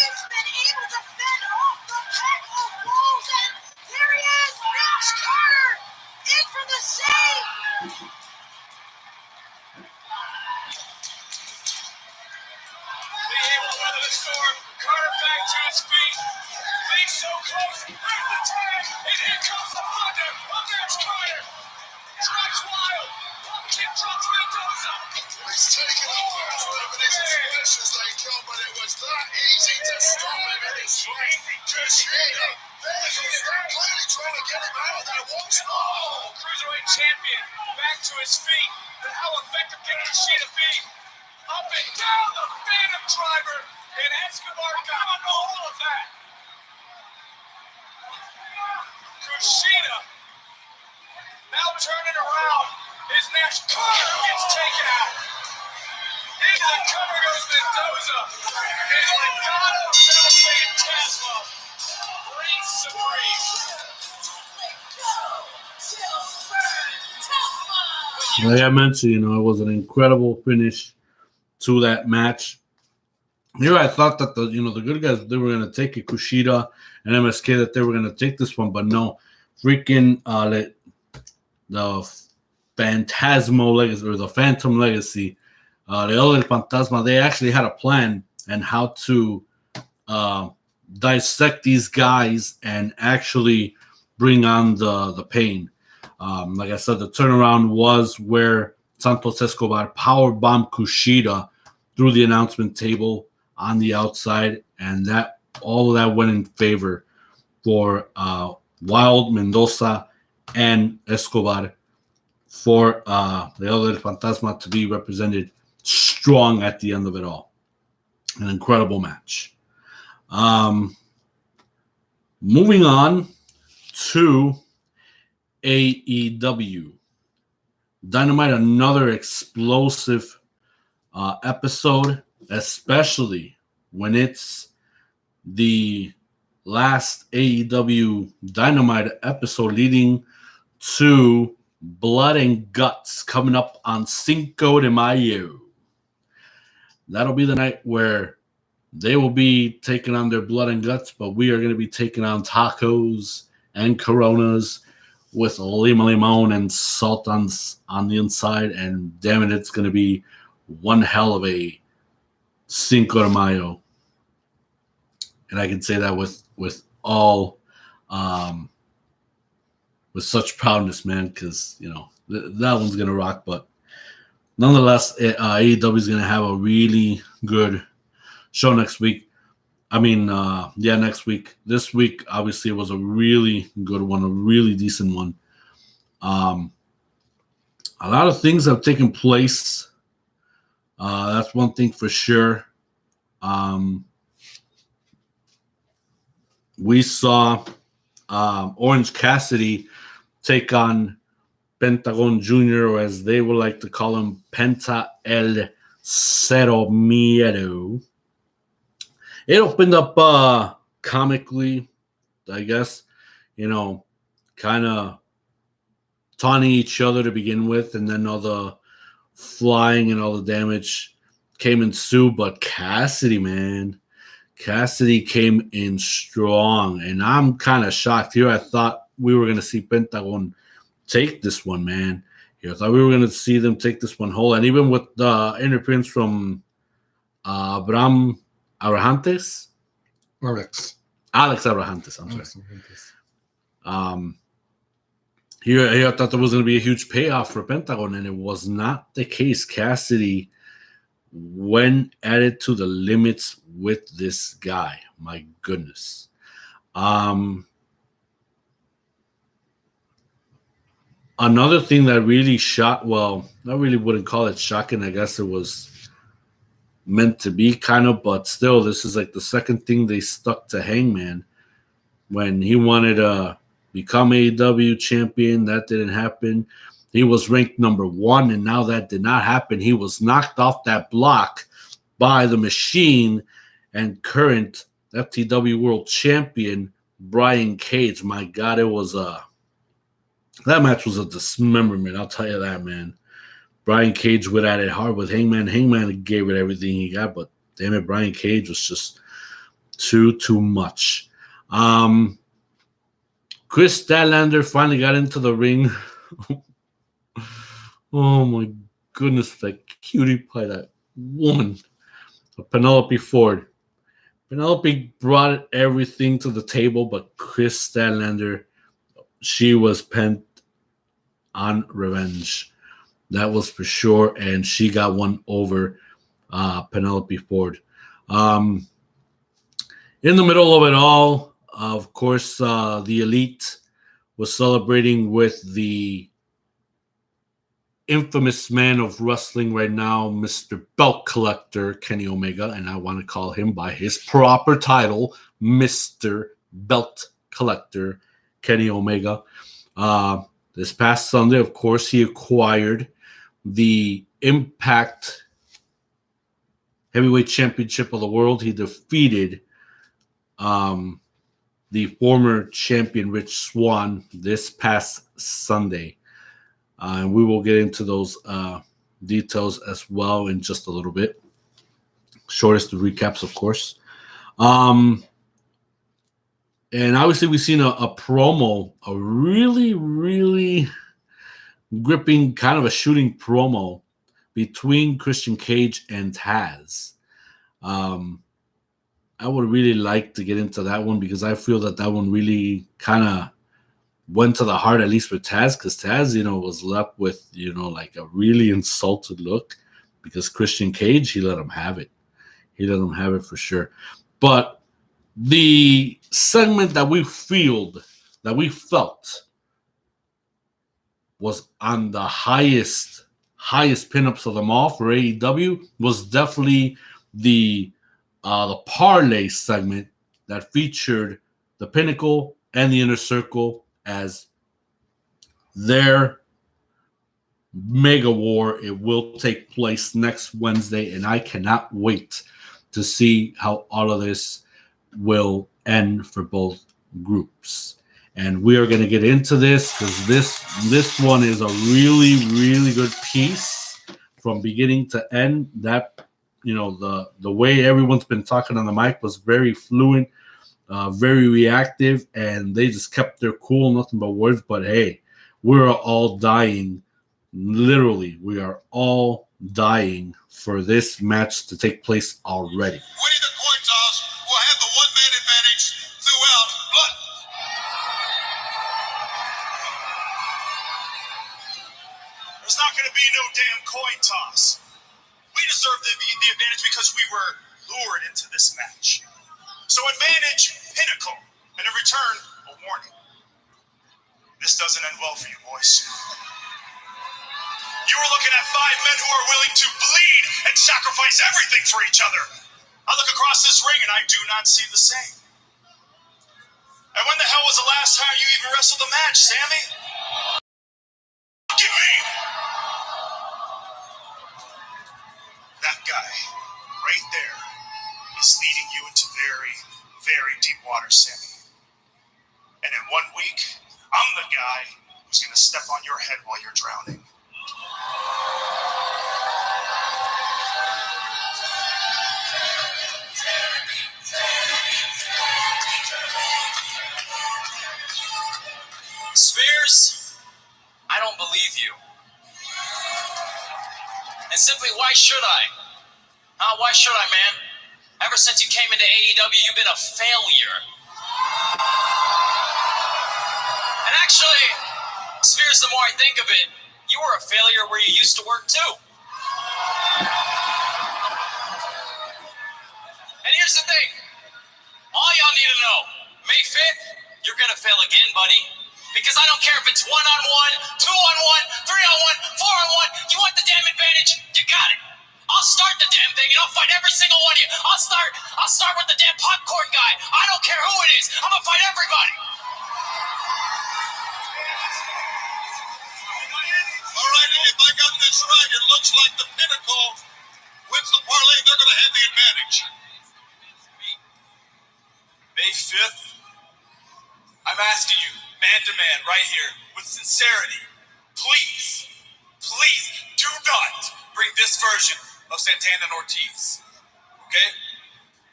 Like I mentioned, it was an incredible finish to that match. Here, I thought that the good guys, they were going to take it, Kushida and MSK, that they were going to take this one, but no, freaking the Phantasmo Legacy, or the Phantom Legacy, the Other Fantasma, they actually had a plan and how to dissect these guys and actually bring on the pain. Like I said, the turnaround was where Santos Escobar powerbombed Kushida through the announcement table on the outside, and that all of that went in favor for Wild, Mendoza, and Escobar, for the Other Fantasma to be represented strong at the end of it all. An incredible match. Moving on to AEW Dynamite, another explosive episode, especially when it's the last AEW Dynamite episode leading to Blood and Guts coming up on Cinco de Mayo. That'll be the night where they will be taking on their blood and guts, but we are going to be taking on tacos and Coronas with lima limon and salt on the inside, and damn it, it's going to be one hell of a Cinco de Mayo. And I can say that with all with such proudness, man, because that one's going to rock. But nonetheless, AEW is going to have a really good show next week. Next week. This week, obviously, it was a really good one, a really decent one. A lot of things have taken place. That's one thing for sure. We saw Orange Cassidy take on Pentagon Jr., or as they would like to call him, Penta El Cero Miedo. It opened up comically, I guess, kind of taunting each other to begin with, and then all the flying and all the damage came ensue. But Cassidy came in strong, and I'm kind of shocked here. I thought we were going to see Pentagon take this one, man. I thought we were going to see them take this one whole, and even with the interference from Abraham Abrahantes? Alex Abrahantes, I'm sorry. Here I thought there was going to be a huge payoff for Pentagon, and it was not the case. Cassidy went at it to the limits with this guy. My goodness. Another thing that really I really wouldn't call it shocking. I guess it was meant to be kind of, but still, this is like the second thing they stuck to Hangman when he wanted to become AEW champion. That didn't happen. He was ranked number 1, and now that did not happen. He was knocked off that block by the Machine and current FTW World Champion Brian Cage. My God, that match was a dismemberment. I'll tell you that, man. Brian Cage went at it hard with Hangman. Hangman gave it everything he got, but damn it, Brian Cage was just too much. Chris Statlander finally got into the ring. Oh my goodness, that cutie pie, that woman, Penelope Ford. Penelope brought everything to the table, but Chris Statlander, she was bent on revenge. That was for sure, and she got one over Penelope Ford. In the middle of it all, of course, the Elite was celebrating with the infamous man of wrestling right now, Mr. Belt Collector Kenny Omega, and I want to call him by his proper title, Mr. Belt Collector Kenny Omega. This past Sunday, of course, he acquired the Impact Heavyweight Championship of the World. He defeated the former champion Rich Swann this past Sunday. And we will get into those details as well in just a little bit. Shortest of recaps, of course. And obviously we've seen a promo, a really, really gripping, kind of a shooting promo between Christian Cage and Taz. I would really like to get into that one because I feel that one really kind of went to the heart, at least with Taz, because Taz, was left with, like a really insulted look because Christian Cage, he let him have it. He let him have it for sure. But the segment that we felt was on the highest pinups of them all for AEW was definitely the parlay segment that featured the Pinnacle and the Inner Circle as their mega war. It will take place next Wednesday, and I cannot wait to see how all of this will end for both groups. And we are going to get into this because this one is a really, really good piece from beginning to end. That, the way everyone's been talking on the mic was very fluent, very reactive, and they just kept their cool, nothing but words. But hey, we're all dying. Literally, we are all dying for this match to take place already. Winning the coin toss will have the one-man advantage throughout. But there's not going to be no damn coin toss. We deserve the advantage because we were lured into this match. So advantage, Pinnacle, and in return, a warning. This doesn't end well for you, boys. You are looking at 5 men who are willing to bleed and sacrifice everything for each other. I look across this ring and I do not see the same. And when the hell was the last time you even wrestled a match, Sammy? Look at me. That guy, right there, is leading you into very, very deep water, Sammy. And in 1 week, I'm the guy who's going to step on your head while you're drowning. Spears, I don't believe you. And simply, why should I? Why should I, man? Ever since you came into AEW, you've been a failure. And actually, Spears, the more I think of it, you were a failure where you used to work too. And here's the thing. All y'all need to know, May 5th, you're going to fail again, buddy. Because I don't care if it's 1-on-1, 2-on-1, 3-on-1, 4-on-1. You want the damn advantage? You got it. I'll start the damn thing and I'll fight every single one of you. I'll start with the damn popcorn guy. I don't care who it is. I'm going to fight everybody. this right, it looks like the Pinnacle wins the parlay. They're going to have the advantage. May 5th, I'm asking you, man to man, right here, with sincerity, please, please do not bring this version of Santana and Ortiz. Okay?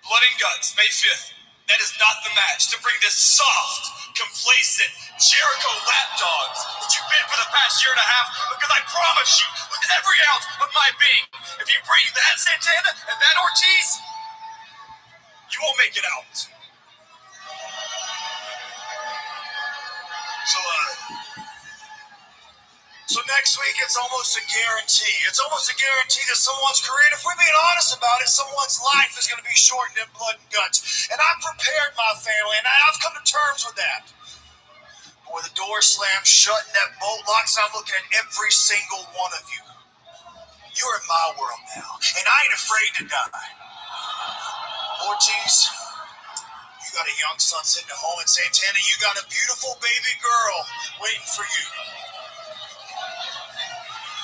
Blood and Guts, May 5th. That is not the match to bring this soft, complacent Jericho lapdogs that you've been for the past year and a half, because I promise you, with every ounce of my being, if you bring that Santana and that Ortiz, you won't make it out. So next week, it's almost a guarantee. It's almost a guarantee that someone's career, and if we're being honest about it, someone's life is going to be shortened in blood and guts. And I've prepared my family, and I've come to terms with that. But when the door slams shut and that bolt locks, I'm looking at every single one of you. You're in my world now, and I ain't afraid to die. Ortiz, you got a young son sitting at home in Santana. You got a beautiful baby girl waiting for you.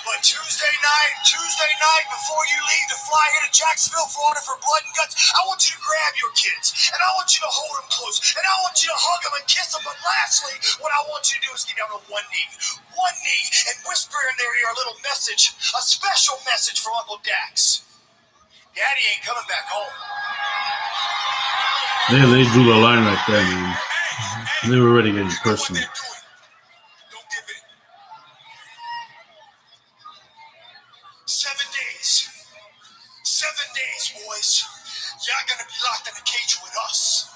But Tuesday night, before you leave to fly here to Jacksonville, Florida for blood and guts, I want you to grab your kids, and I want you to hold them close, and I want you to hug them and kiss them. But lastly, what I want you to do is get down on one knee, and whisper in their ear a little message, a special message from Uncle Dax. Daddy ain't coming back home. Yeah, they drew the line right there, man. They were already getting personal. Don't give in. 7 days, boys. Y'all gonna be locked in a cage with us.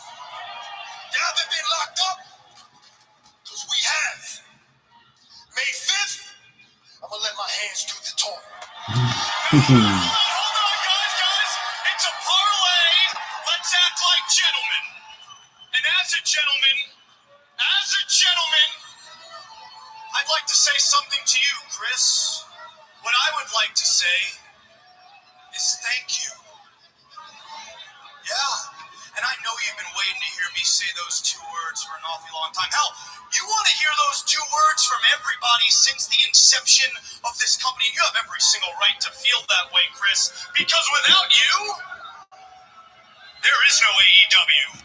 Y'all haven't been locked up? Because we have. May 5th, I'm gonna let my hands do the talk. Hold on, guys. It's a parlay. Let's act like gentlemen. And as a gentleman, I'd like to say something to you, Chris. What I would like to say is thank you. Yeah, and I know you've been waiting to hear me say those two words for an awfully long time. Hell, you want to hear those two words from everybody since the inception of this company. You have every single right to feel that way, Chris, because without you, there is no AEW.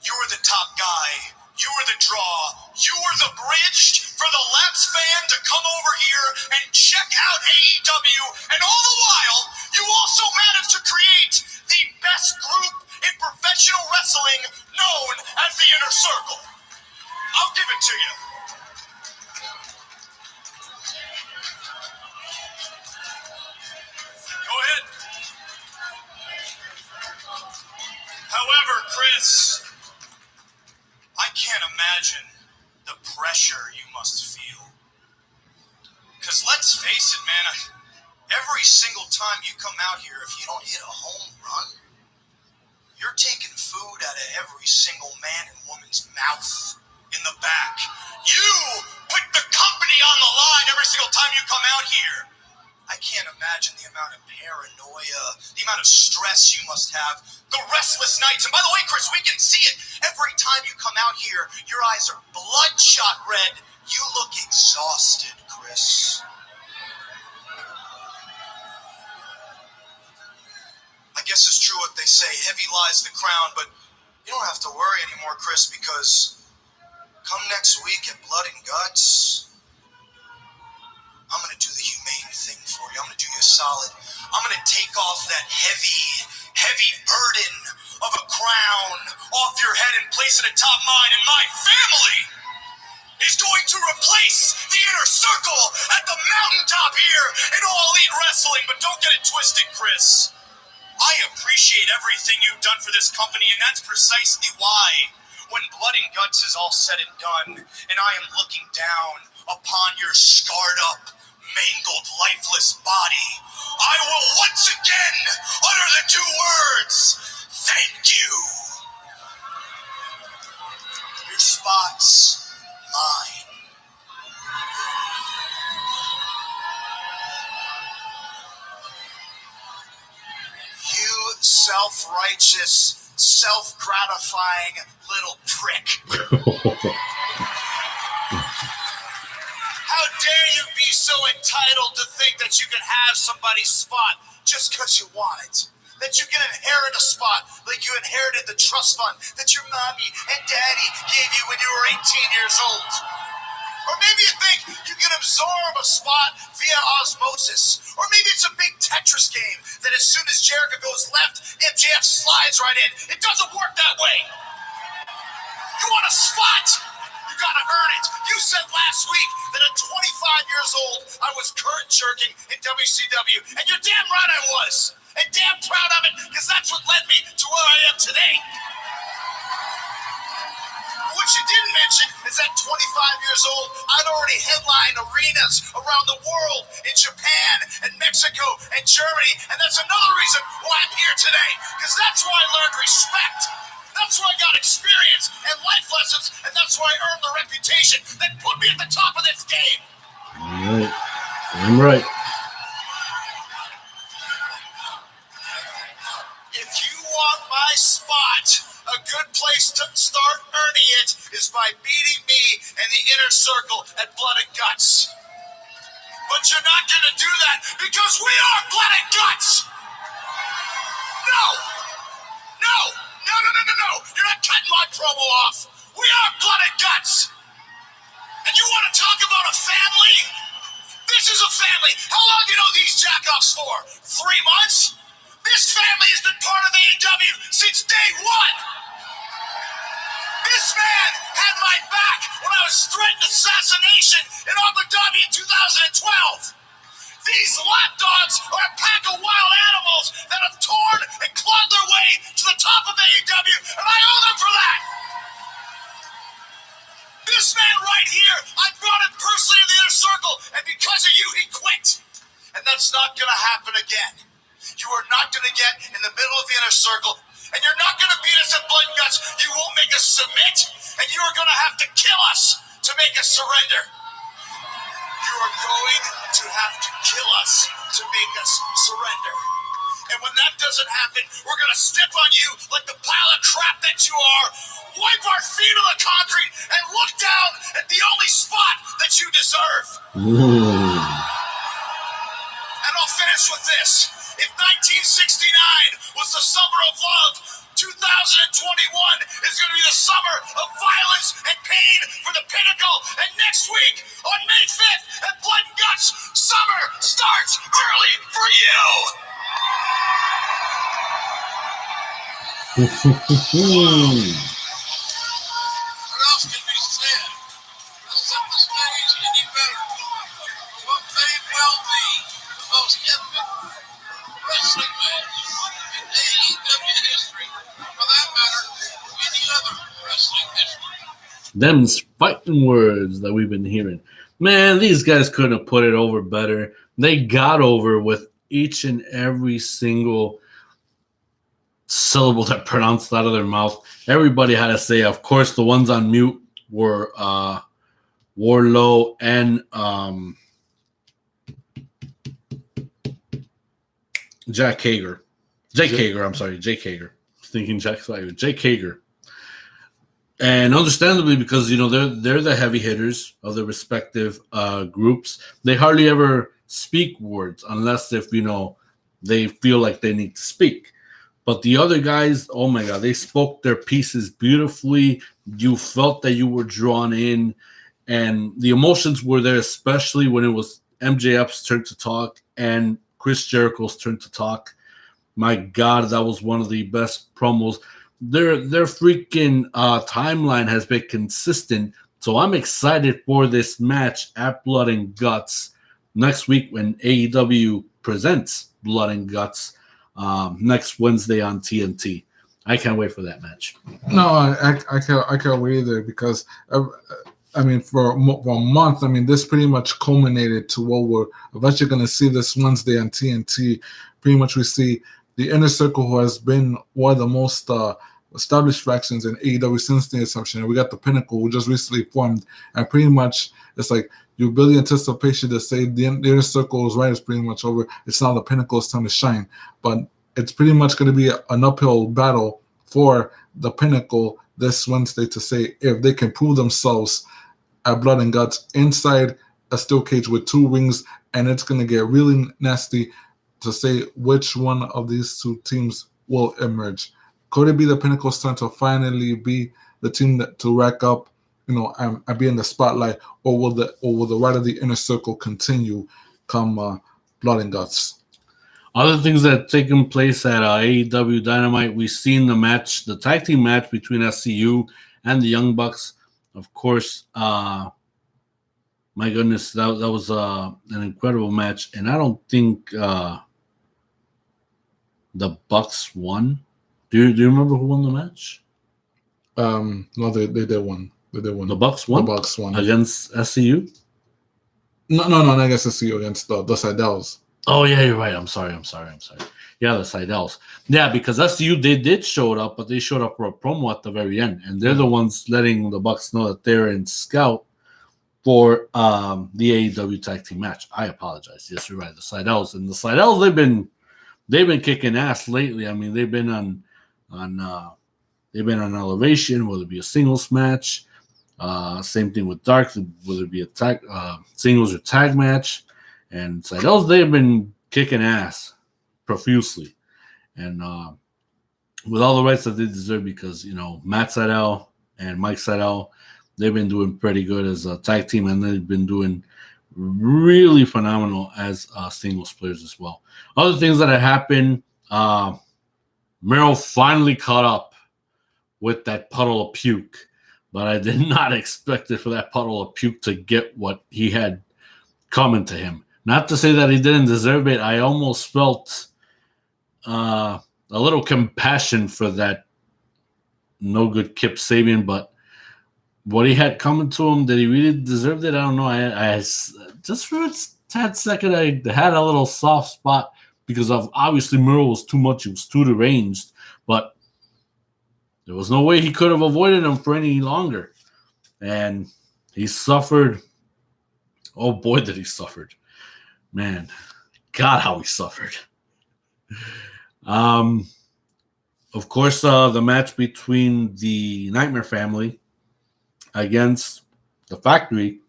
You were the top guy. You were the draw. You were the bridge for the Laps fan to come over here and check out AEW. And all the while, you also managed to create the best group in professional wrestling known as the Inner Circle. I'll give it to you. Go ahead. However, Chris, I can't imagine the pressure you must feel. Because let's face it, man, every single time you come out here, if you don't hit a home run, you're taking food out of every single man and woman's mouth in the back. You put the company on the line every single time you come out here. I can't imagine the amount of paranoia, the amount of stress you must have, the restless nights. And by the way, Chris, we can see it. Every time you come out here, your eyes are bloodshot red. You look exhausted, Chris. I guess it's true what they say, heavy lies the crown, but you don't have to worry anymore, Chris, because come next week at Blood and Guts, I'm going to do the humane thing for you. I'm going to do you a solid. I'm going to take off that heavy burden of a crown off your head and place it atop mine. And my family is going to replace the Inner Circle at the mountaintop here in All Elite Wrestling. But don't get it twisted, Chris. I appreciate everything you've done for this company, and that's precisely why when Blood and Guts is all said and done, and I am looking down upon your scarred up, mangled, lifeless body, I will once again utter the two words, thank you. Your spot's mine. You self-righteous, self-gratifying little prick. How so entitled to think that you can have somebody's spot just because you want it. That you can inherit a spot like you inherited the trust fund that your mommy and daddy gave you when you were 18 years old. Or maybe you think you can absorb a spot via osmosis. Or maybe it's a big Tetris game that as soon as Jericho goes left, MJF slides right in. It doesn't work that way. You want a spot? You gotta earn it. You said last week that at 25 years old, I was current jerking in WCW. And you're damn right I was. And damn proud of it, because that's what led me to where I am today. What you didn't mention is that 25 years old, I'd already headlined arenas around the world in Japan and Mexico and Germany. And that's another reason why I'm here today. Because that's why I learned respect. That's why I got experience and life lessons. And that's why I earned the reputation that put me at the top of this game. All right. I'm right. If you want my spot, a good place to start earning it is by beating me in the inner circle at Blood and Guts. But you're not going to do that because we are Blood and Guts! No! No! No, no, no, no, no! You're not cutting my promo off! We are Blood and Guts! And you want to talk about a family? This is a family! How long do you know these jackoffs for? 3 months? This family has been part of AEW since day one! This man had my back when I was threatened assassination in Abu Dhabi in 2012. These lapdogs are a pack of wild animals that have torn and clawed their way to the top of AEW, and I owe them for that. This man right here, I brought him personally in the inner circle, and because of you, he quit. And that's not going to happen again. You are not going to get in the middle of the inner circle, and you're not going to beat us at Blood and Guts. You won't make us submit, and you are going to have to kill us to make us surrender. You are going to have to kill us to make us surrender. And when that doesn't happen, we're going to step on you like the pile of crap that you are, wipe our feet on the concrete, and look down at the only spot that you deserve. Ooh. And I'll finish with this. If 1969 was the summer of love, 2021 is going to be the summer of violence and pain for the Pinnacle. And next week, on May 5th, at Blood and Guts, summer starts early for you. What else can be said? Let's set the stage any better. What may well be the most epic wrestling match in AEW history, for that matter, any other wrestling history. Them's fighting words that we've been hearing. Man, these guys couldn't have put it over better. They got over with each and every single syllable that pronounced out of their mouth. Everybody had to say. Of course, the ones on mute were Warlow and Jake Hager. Jake Hager. I was thinking Jack Swagger. Jake Hager. And understandably, because they're the heavy hitters of their respective groups, they hardly ever speak words unless if they feel like they need to speak. But the other guys, oh my God, they spoke their pieces beautifully. You felt that you were drawn in, and the emotions were there, especially when it was MJF's turn to talk and Chris Jericho's turn to talk. My God, that was one of the best promos. Their freaking timeline has been consistent, so I'm excited for this match at Blood and Guts next week when AEW presents Blood and Guts next Wednesday on TNT. I can't wait for that match. No, I can't wait either because for a month, this pretty much culminated to what we're eventually going to see this Wednesday on TNT. Pretty much we see the Inner Circle, who has been one of the most established factions in AEW since the inception. And we got the Pinnacle, who just recently formed. And pretty much it's like you build the anticipation to say the Inner Circle's right is pretty much over. It's now the Pinnacle's time to shine. But it's pretty much going to be an uphill battle for the Pinnacle this Wednesday to say if they can prove themselves at Blood and Guts inside a steel cage with 2 rings, and it's going to get really nasty to say which one of these 2 teams will emerge. Could it be the Pinnacle Sun to finally be the team to rack up, and be in the spotlight, or will the right of the inner circle continue come Blood and Guts? Other things that have taken place at AEW Dynamite, we've seen the tag team match between SCU and the Young Bucks. Of course, my goodness, that was an incredible match, and I don't think the Bucks won. Do you remember who won the match? No, they did win. They did win. The Bucks won? The Bucks won. Against SCU? No, not against SCU, against the Seidels. Oh, yeah, you're right. I'm sorry. Yeah, the Seidels. Yeah, because SCU, they did show up, but they showed up for a promo at the very end. And they're the ones letting the Bucks know that they're in scout for the AEW tag team match. I apologize. Yes, you're right. The Seidels. And the Seidels, they've been kicking ass lately. I mean, they've been on Elevation, whether it be a singles match. Same thing with Dark, whether it be a singles or tag match. And Seidels, they've been kicking ass profusely. And with all the rights that they deserve, because, Matt Seidel and Mike Seidel, they've been doing pretty good as a tag team, and they've been doing really phenomenal as singles players as well. Other things that have happened, Miro finally caught up with that puddle of puke, but I did not expect it for that puddle of puke to get what he had coming to him. Not to say that he didn't deserve it. I almost felt a little compassion for that no good Kip Sabian, but what he had coming to him, did he really deserve it? I don't know. I just for a tad second, I had a little soft spot because of obviously Miro was too much. He was too deranged, but there was no way he could have avoided him for any longer. And he suffered. Oh boy, did he suffered. Man, God, how he suffered. Of course, the match between the Nightmare Family against the Factory,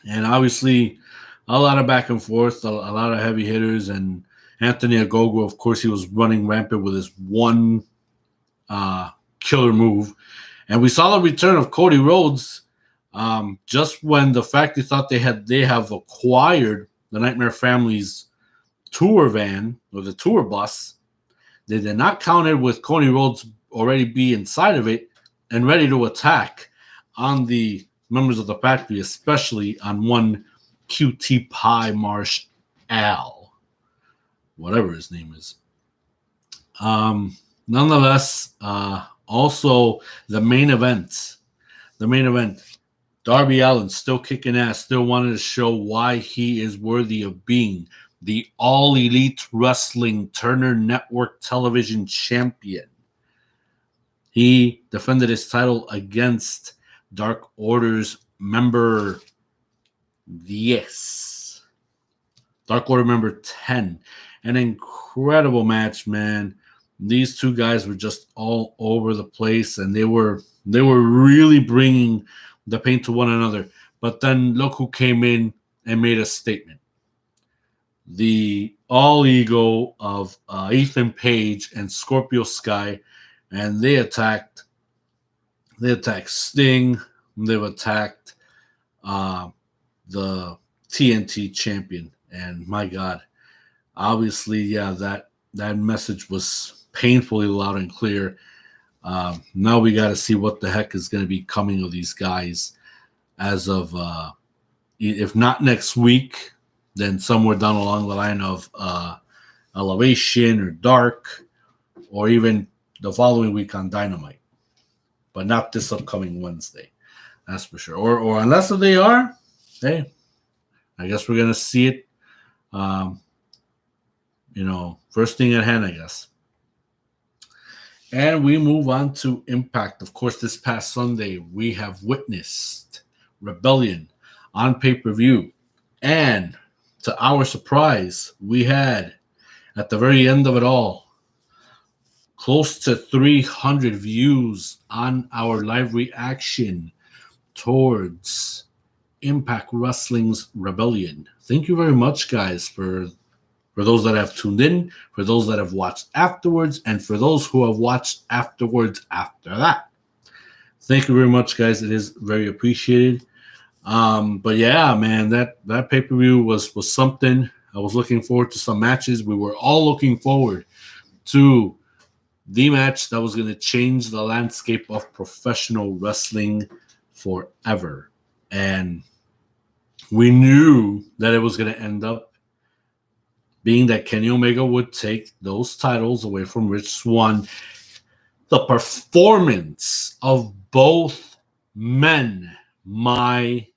and obviously a lot of back and forth, a lot of heavy hitters, and Anthony Ogogo, of course, he was running rampant with his one killer move. And we saw the return of Cody Rhodes just when the Factory thought they have acquired the Nightmare Family's tour van or the tour bus. They did not count it with Cody Rhodes already be inside of it and ready to attack on the members of the Factory, especially on one QT Pie Marsh Al, whatever his name is. Nonetheless, also the main event, Darby Allin still kicking ass, still wanted to show why he is worthy of being the All Elite Wrestling Turner Network Television Champion. He defended his title against Dark Order's member, Dark Order member 10. An incredible match, man. These two guys were just all over the place, and they were really bringing the pain to one another. But then look who came in and made a statement. The all ego of Ethan Page and Scorpio Sky, and they attacked Sting. They've attacked the TNT champion, and my God, obviously, yeah, that message was painfully loud and clear. Now we got to see what the heck is going to be coming of these guys as of, if not next week, then somewhere down along the line of Elevation or Dark, or even the following week on Dynamite, but not this upcoming Wednesday. That's for sure. Or unless they are, hey, I guess we're gonna see it. First thing at hand, I guess. And we move on to Impact. Of course, this past Sunday we have witnessed Rebellion on pay-per-view, and to our surprise, we had at the very end of it all close to 300 views on our live reaction towards Impact Wrestling's Rebellion. Thank you very much, guys, for those that have tuned in, for those that have watched afterwards, and for those who have watched afterwards after that. Thank you very much, guys. It is very appreciated. But yeah, man, that pay-per-view was something. I was looking forward to some matches. We were all looking forward to the match that was going to change the landscape of professional wrestling forever. And we knew that it was going to end up being that Kenny Omega would take those titles away from Rich Swann. The performance of both men, my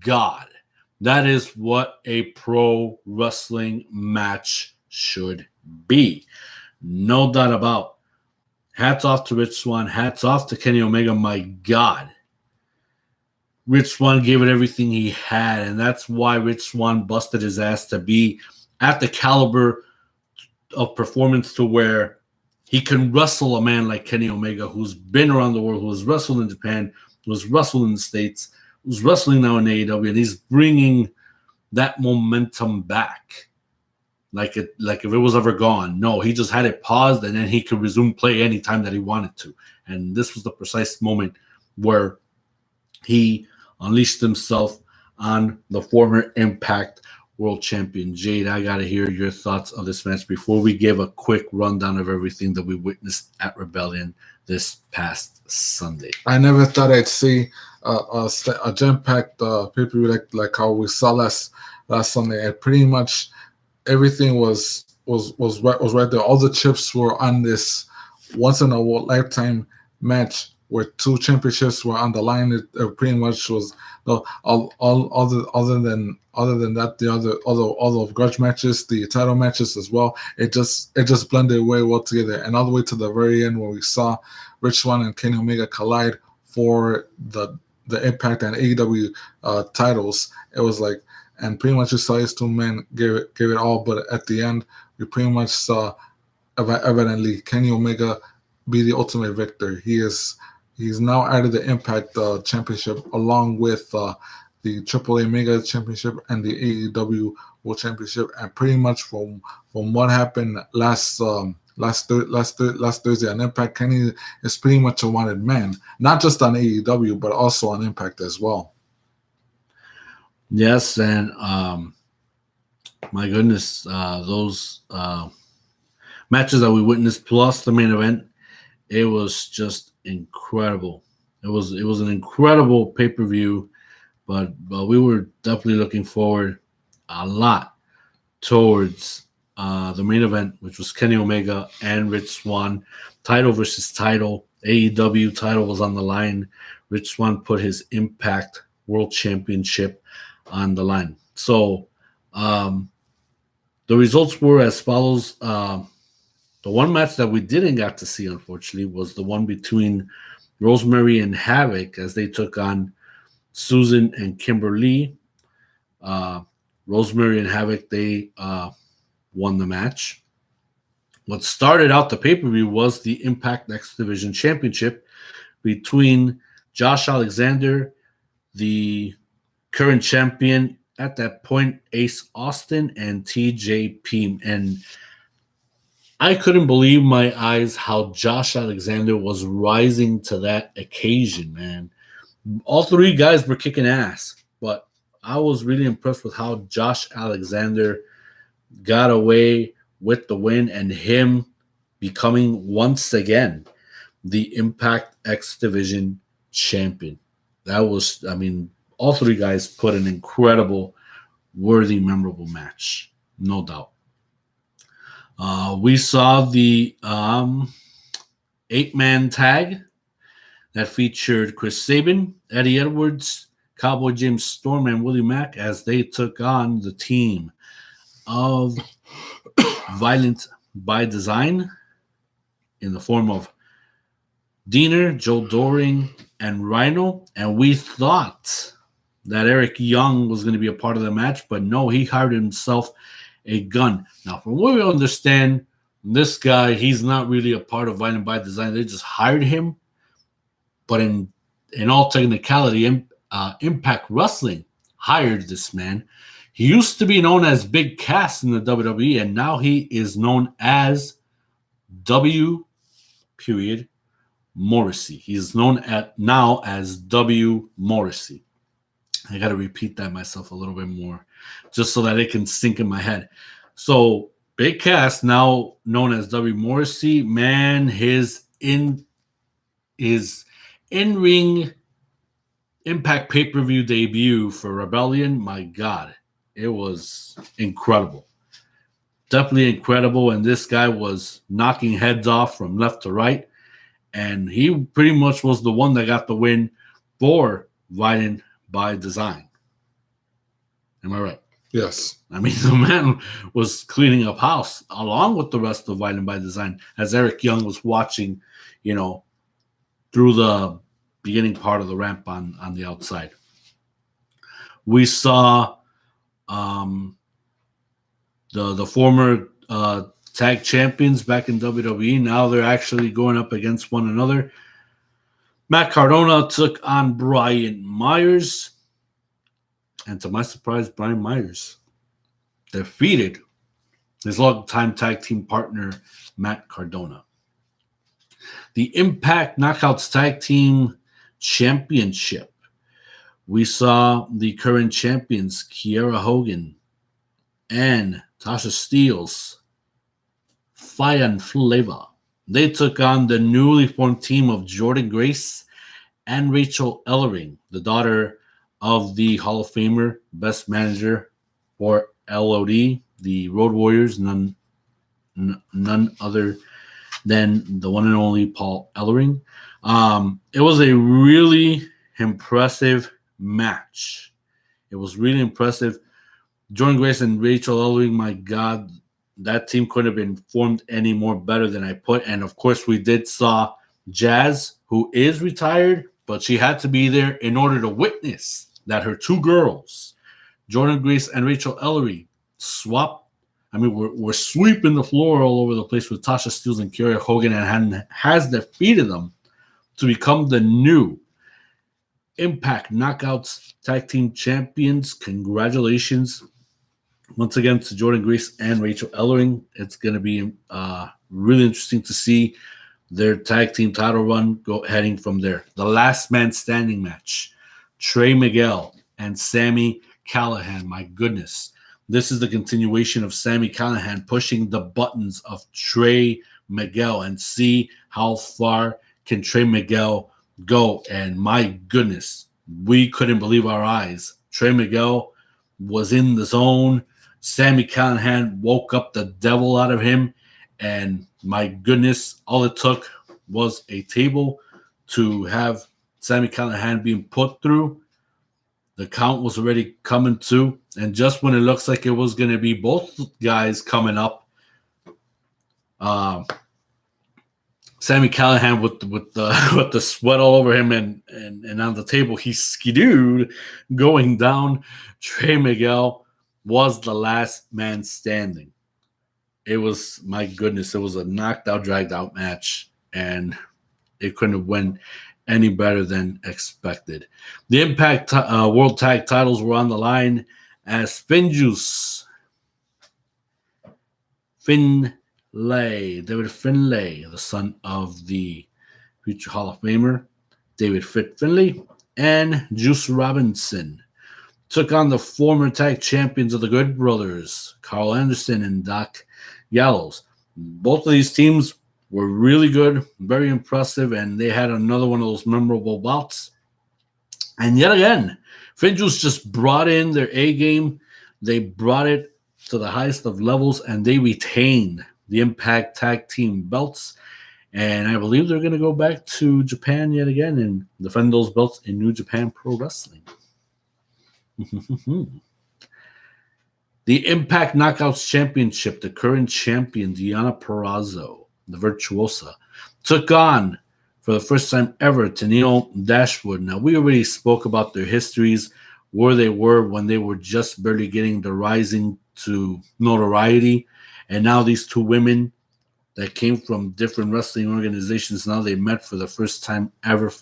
God, that is what a pro wrestling match should be. No doubt about. Hats off to Rich Swann. Hats off to Kenny Omega. My God. Rich Swann gave it everything he had, and that's why Rich Swann busted his ass to be at the caliber of performance to where he can wrestle a man like Kenny Omega, who's been around the world, who has wrestled in Japan, who has wrestled in the States, who's wrestling now in AEW, and he's bringing that momentum back. Like if it was ever gone. No, he just had it paused, and then he could resume play anytime that he wanted to. And this was the precise moment where he unleashed himself on the former Impact World Champion. Jade, I got to hear your thoughts on this match before we give a quick rundown of everything that we witnessed at Rebellion this past Sunday. I never thought I'd see a jam-packed pay-per-view like how we saw last Sunday. And pretty much everything was right there. All the chips were on this once-in-a-lifetime match where two championships were on the line. It pretty much was all other than that, all of grudge matches, the title matches as well. It just blended way well together, and all the way to the very end where we saw Rich Swann and Kenny Omega collide for the Impact and AEW titles. It was like, and pretty much you saw these two men give it all, but at the end we pretty much saw evidently Kenny Omega be the ultimate victor. He's now added the Impact Championship along with the AAA Mega Championship and the AEW World Championship. And pretty much from what happened last Thursday on Impact, Kenny is pretty much a wanted man, not just on AEW but also on Impact as well. Yes, and my goodness, those matches that we witnessed plus the main event, it was just incredible. It was an incredible pay-per-view, but we were definitely looking forward a lot towards the main event, which was Kenny Omega and Rich Swann, title versus title. AEW title was on the line. Rich Swann put his Impact World Championship on the line. So the results were as follows. The one match that we didn't get to see, unfortunately, was the one between Rosemary and Havoc as they took on Susan and Kimberly. Rosemary and Havoc, they won the match. What started out the pay-per-view was the Impact X Division Championship between Josh Alexander, the current champion at that point, Ace Austin, and TJP. And I couldn't believe my eyes how Josh Alexander was rising to that occasion, man. All three guys were kicking ass, but I was really impressed with how Josh Alexander got away with the win and him becoming once again the Impact X Division champion. That was, all three guys put an incredible, worthy, memorable match, no doubt. We saw the 8-man tag that featured Chris Sabin, Eddie Edwards, Cowboy James Storm, and Willie Mack as they took on the team of Violent by Design in the form of Diener, Joe Doring, and Rhino. And we thought that Eric Young was going to be a part of the match, but no, he hired himself a gun. Now, from what we understand, this guy, he's not really a part of Violent by Design. They just hired him. But in all technicality, Impact Wrestling hired this man. He used to be known as Big Cass in the WWE, and now he is known as W. Period Morrissey. He's known now as W. Morrissey. I got to repeat that myself a little bit more, just so that it can sink in my head. So Big Cass, now known as W. Morrissey, man, his in-ring Impact pay-per-view debut for Rebellion, my God, it was incredible. Definitely incredible, and this guy was knocking heads off from left to right, and he pretty much was the one that got the win for Violent by Design. Am I right? Yes. I mean, the man was cleaning up house along with the rest of Violent by Design as Eric Young was watching, through the beginning part of the ramp on the outside. We saw the former tag champions back in WWE. Now they're actually going up against one another. Matt Cardona took on Brian Myers. And to my surprise, Brian Myers defeated his longtime tag team partner, Matt Cardona. The Impact Knockouts Tag Team Championship. We saw the current champions, Kiera Hogan and Tasha Steelz, Fire and Flavor. They took on the newly formed team of Jordynne Grace and Rachel Ellering, the daughter of the Hall of Famer, best manager for LOD, the Road Warriors, none other than the one and only Paul Ellering. It was a really impressive match. It was really impressive. Jordynne Grace and Rachel Ellering, my God, that team couldn't have been formed any more better than I put. And of course, we did saw Jazz, who is retired, but she had to be there in order to witness that her two girls, Jordynne Grace and Rachel Ellering, we're sweeping the floor all over the place with Tasha Steelz and Kiera Hogan, and has defeated them to become the new Impact Knockouts Tag Team Champions. Congratulations once again to Jordynne Grace and Rachel Ellering. It's going to be really interesting to see their tag team title run heading from there. The last man standing match, Trey Miguel and Sami Callihan. My goodness. This is the continuation of Sami Callihan pushing the buttons of Trey Miguel, and see how far can Trey Miguel go. And my goodness, we couldn't believe our eyes. Trey Miguel was in the zone. Sami Callihan woke up the devil out of him. And my goodness, all it took was a table to have Sami Callihan being put through. The count was already coming too. And just when it looks like it was going to be both guys coming up, Sami Callihan with the sweat all over him and on the table, he skidooed going down. Trey Miguel was the last man standing. It was, my goodness, it was a knocked out, dragged out match, and it couldn't have went any better than expected. The Impact World Tag titles were on the line as David Finlay, the son of the future Hall of Famer, David Finlay, and Juice Robinson took on the former tag champions of the Good Brothers, Carl Anderson and Doc Gallows. Both of these teams were really good, very impressive, and they had another one of those memorable bouts. And yet again, Finjuice just brought in their A game. They brought it to the highest of levels, and they retained the Impact Tag Team belts. And I believe they're going to go back to Japan yet again and defend those belts in New Japan Pro Wrestling. The Impact Knockouts Championship, the current champion, Deonna Purrazzo, the Virtuosa, took on, for the first time ever, Tenille Dashwood. Now, we already spoke about their histories, where they were when they were just barely getting the rising to notoriety. And now these two women that came from different wrestling organizations, now they met for the first time ever.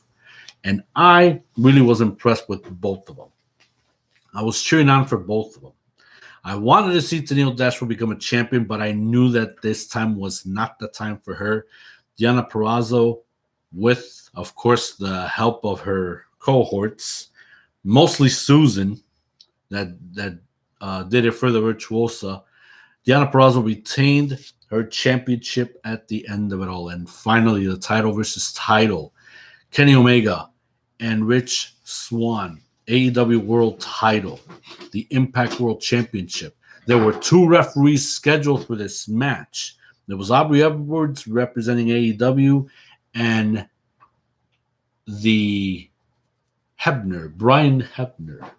And I really was impressed with both of them. I was cheering on for both of them. I wanted to see Tennille Dashwood become a champion, but I knew that this time was not the time for her. Deonna Purrazzo, with, of course, the help of her cohorts, mostly Susan, that did it for the Virtuosa. Deonna Purrazzo retained her championship at the end of it all. And finally, the title versus title. Kenny Omega and Rich Swann, AEW World title, the Impact World Championship. There were 2 referees scheduled for this match. There was Aubrey Edwards representing AEW and the Brian Hebner,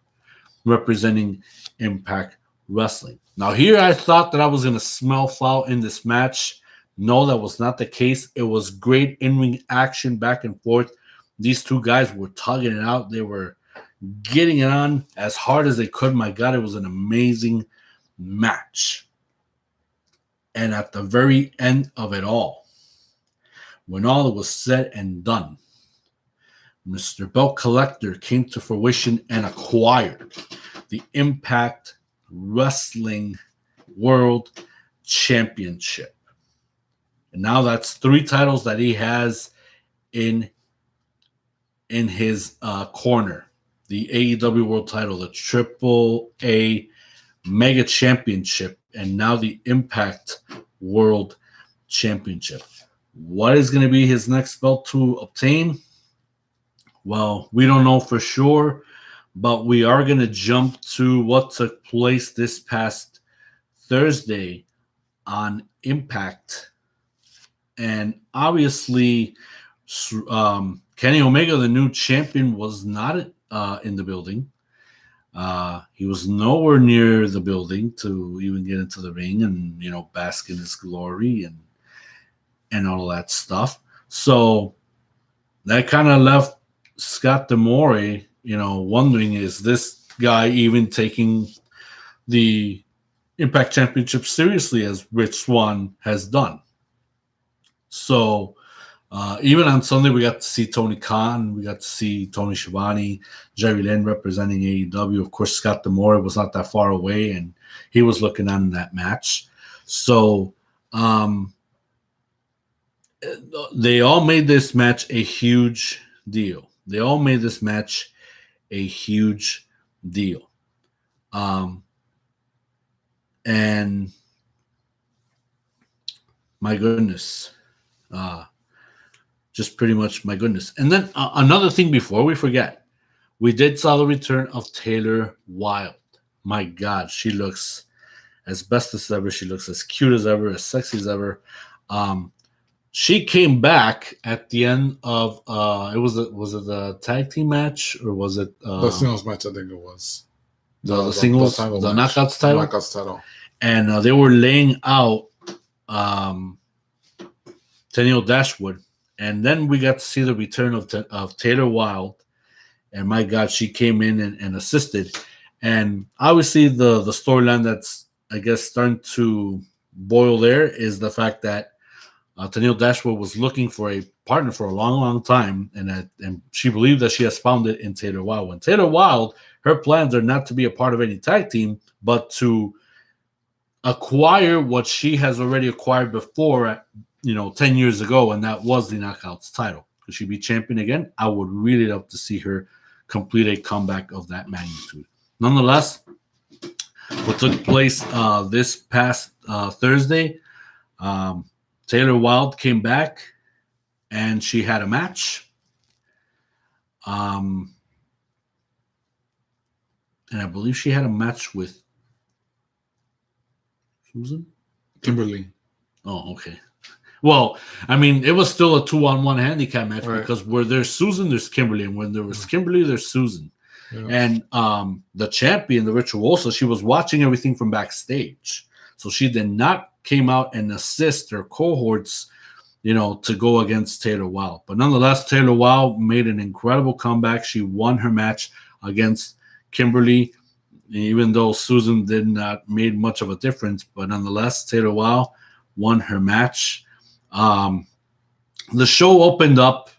representing Impact Wrestling. Now, here I thought that I was going to smell foul in this match. No, that was not the case. It was great in-ring action back and forth. These 2 guys were tugging it out. They were getting it on as hard as they could. My God, it was an amazing match. And at the very end of it all, when all was said and done, Mr. Belt Collector came to fruition and acquired the Impact Wrestling World Championship. And now that's 3 titles that he has in his corner. The AEW World title, the Triple A Mega Championship, and now the Impact World Championship. What is going to be his next belt to obtain? Well, we don't know for sure, but we are going to jump to what took place this past Thursday on Impact. And obviously, Kenny Omega, the new champion, was not in the building. He was nowhere near the building to even get into the ring and, bask in his glory and all that stuff. So that kind of left Scott D'Amore, wondering, is this guy even taking the Impact Championship seriously as Rich Swann has done? So even on Sunday, we got to see Tony Khan, we got to see Tony Schiavone, Jerry Lynn representing AEW. Of course, Scott D'Amore was not that far away, and he was looking on in that match. So they all made this match a huge deal. And my goodness, just pretty much my goodness. And then another thing before we forget, we did saw the return of Taylor Wilde. My God, she looks as best as ever. She looks as cute as ever, as sexy as ever. She came back at the end of was it the tag team match, or was it the singles match? I think it was the singles, the knockouts title. Knockouts title. And they were laying out Tennille Dashwood, and then we got to see the return of Taylor Wilde. And my God, she came in and assisted. And obviously, the storyline that's, I guess, starting to boil there is the fact that Tennille Dashwood was looking for a partner for a long, long time, and she believed that she has found it in Taylor Wilde. When Taylor Wilde, her plans are not to be a part of any tag team, but to acquire what she has already acquired before, 10 years ago, and that was the Knockouts title. Could she be champion again? I would really love to see her complete a comeback of that magnitude. Nonetheless, what took place this past Thursday, Taylor Wilde came back and she had a match. And I believe she had a match with Susan? Kimberly. Oh, okay. Well, I mean, it was still a 2-on-1 handicap match, right? Because where there's Susan, there's Kimberly. And when there was Kimberly, there's Susan. Yeah. And the champion, the Virtuosa, she was watching everything from backstage. So she did not came out and assist her cohorts, to go against Taylor Wilde. But nonetheless, Taylor Wilde made an incredible comeback. She won her match against Kimberly, even though Susan did not make much of a difference. But nonetheless, Taylor Wilde won her match. The show opened up.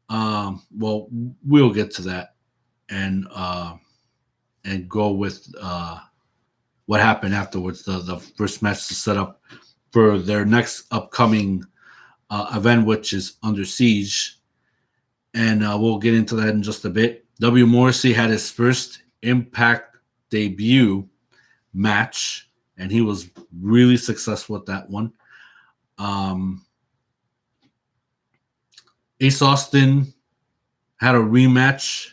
Well, we'll get to that. And and go with what happened afterwards. The first match to set up for their next upcoming event, which is Under Siege. And we'll get into that in just a bit. W. Morrissey had his first Impact debut match, and he was really successful with that one. Ace Austin had a rematch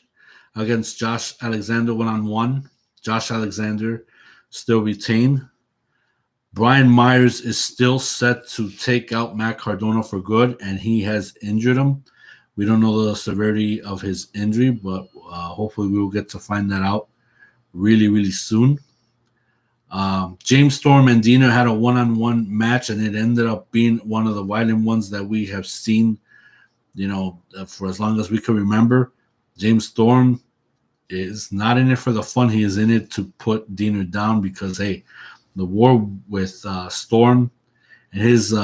against Josh Alexander one-on-one. Josh Alexander still retained. Brian Myers is still set to take out Matt Cardona for good, and he has injured him. We don't know the severity of his injury, but hopefully we will get to find that out really, really soon. James Storm and Dina had a one-on-one match, and it ended up being one of the violent ones that we have seen, for as long as we can remember. James Storm is not in it for the fun. He is in it to put Dina down because, hey, the war with Storm and his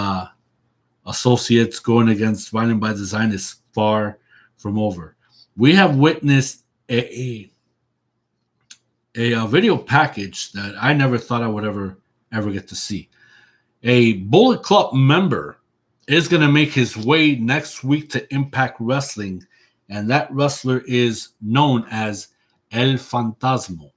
associates going against Violent by Design is far from over. We have witnessed a video package that I never thought I would ever get to see. A Bullet Club member is going to make his way next week to Impact Wrestling, and that wrestler is known as El Fantasma.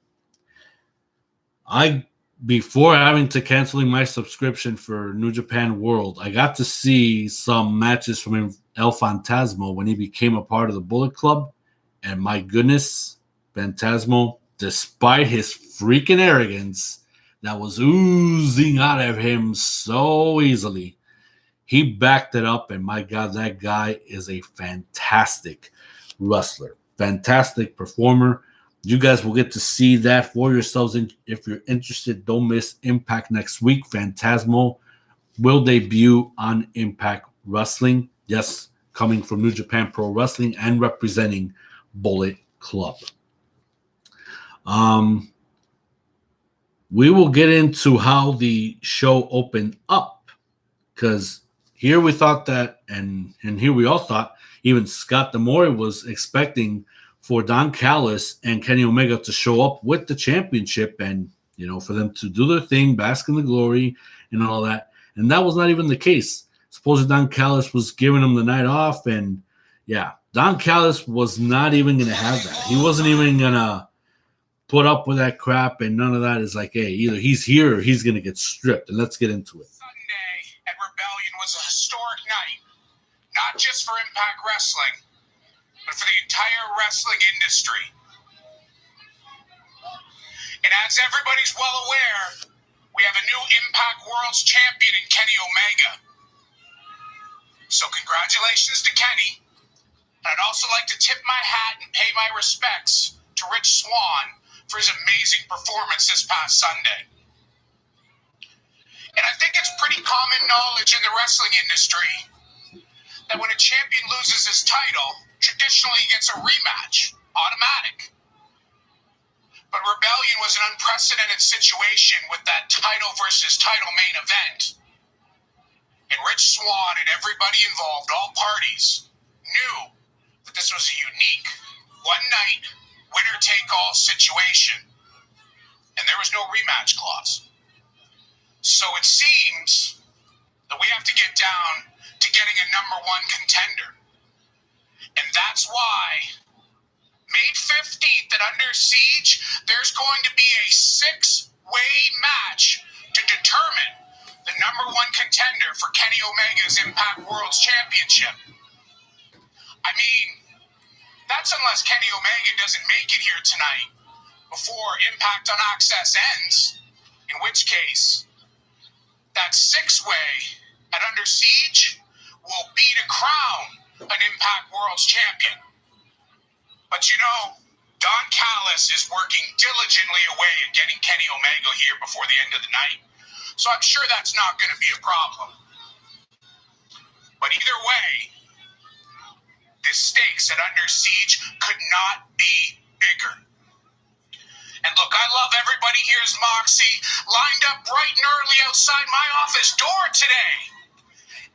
Before having to canceling my subscription for New Japan World, I got to see some matches from El Fantasma when he became a part of the Bullet Club, and my goodness, Fantasma, despite his freaking arrogance that was oozing out of him so easily, he backed it up, and my God, that guy is a fantastic wrestler, fantastic performer. You guys will get to see that for yourselves. If you're interested, don't miss Impact next week. Fantasma will debut on Impact Wrestling. Yes, coming from New Japan Pro Wrestling and representing Bullet Club. We will get into how the show opened up, because here we thought that, and here we all thought, even Scott D'Amore was expecting for Don Callis and Kenny Omega to show up with the championship and, for them to do their thing, bask in the glory and all that. And that was not even the case. Supposedly Don Callis was giving them the night off, and Don Callis was not even going to have that. He wasn't even going to put up with that crap, and none of that is like, hey, either he's here or he's going to get stripped. And let's get into it. Sunday at Rebellion was a historic night, not just for Impact Wrestling, but for the entire wrestling industry. And as everybody's well aware, we have a new Impact World's Champion in Kenny Omega. So congratulations to Kenny. And I'd also like to tip my hat and pay my respects to Rich Swann for his amazing performance this past Sunday. And I think it's pretty common knowledge in the wrestling industry that when a champion loses his title, traditionally he gets a rematch, automatic. But Rebellion was an unprecedented situation with that title versus title main event. And Rich Swann and everybody involved, all parties, knew that this was a unique, one-night, winner-take-all situation. And there was no rematch clause. So it seems that we have to get down to getting a number one contender. And that's why May 15th at Under Siege, there's going to be a 6-way match to determine the number one contender for Kenny Omega's Impact World's Championship. I mean, that's unless Kenny Omega doesn't make it here tonight before Impact on Access ends, in which case that 6-way at Under Siege will be to crown an Impact World's Champion. But Don Callis is working diligently away at getting Kenny Omega here before the end of the night. So I'm sure that's not going to be a problem. But either way, the stakes at Under Siege could not be bigger. And look, I love everybody here's Moxie lined up bright and early outside my office door today.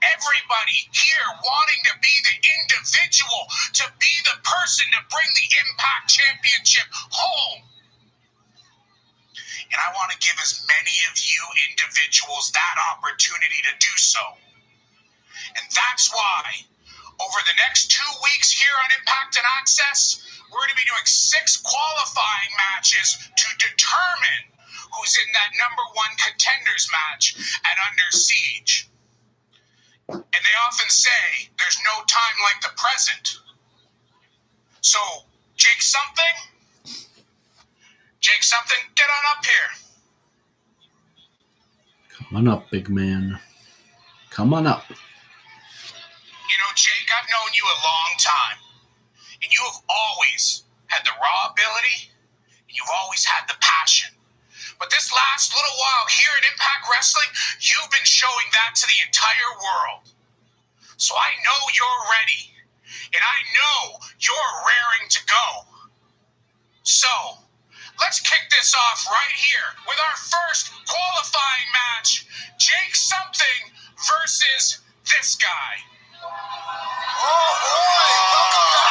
Everybody here wanting to be the individual, to be the person to bring the Impact Championship home. And I want to give as many of you individuals that opportunity to do so. And that's why, over the next 2 weeks here on Impact and Access, we're going to be doing 6 qualifying matches to determine who's in that number 1 contenders match at Under Siege. And they often say there's no time like the present. So, Jake something, get on up here. Come on up, big man. Come on up. You know, Jake, I've known you a long time. And you have always had the raw ability, and you've always had the passion. But this last little while here at Impact Wrestling, you've been showing that to the entire world. So I know you're ready, and I know you're raring to go. So, let's kick this off right here with our first qualifying match. Jake something versus this guy. Oh boy!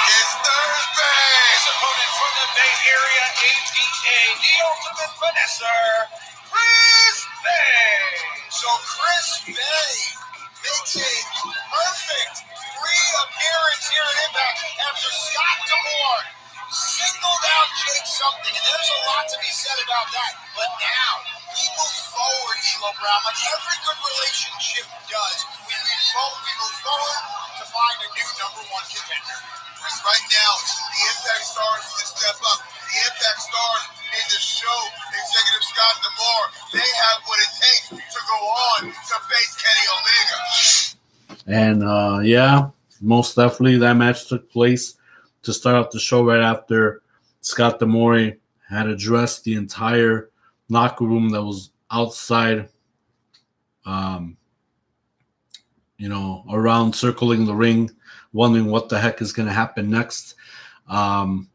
It's Thursday! His opponent from the Bay Area, APA, the Ultimate Finesser, Chris Bay. So Chris Bay makes a perfect reappearance here at Impact after Scott D'Amore singled out Jake something, and there's a lot to be said about that. But now, we move forward, Elo Brown, like every good relationship does. We move forward to find a new number 1 contender. Because right now, the Impact stars need to step up. The Impact stars in the show, Executive Scott D'Amore, they have what it takes to go on to face Kenny Omega. And yeah, most definitely that match took place to start off the show right after Scott D'Amore had addressed the entire locker room that was outside, around circling the ring, wondering what the heck is going to happen next. I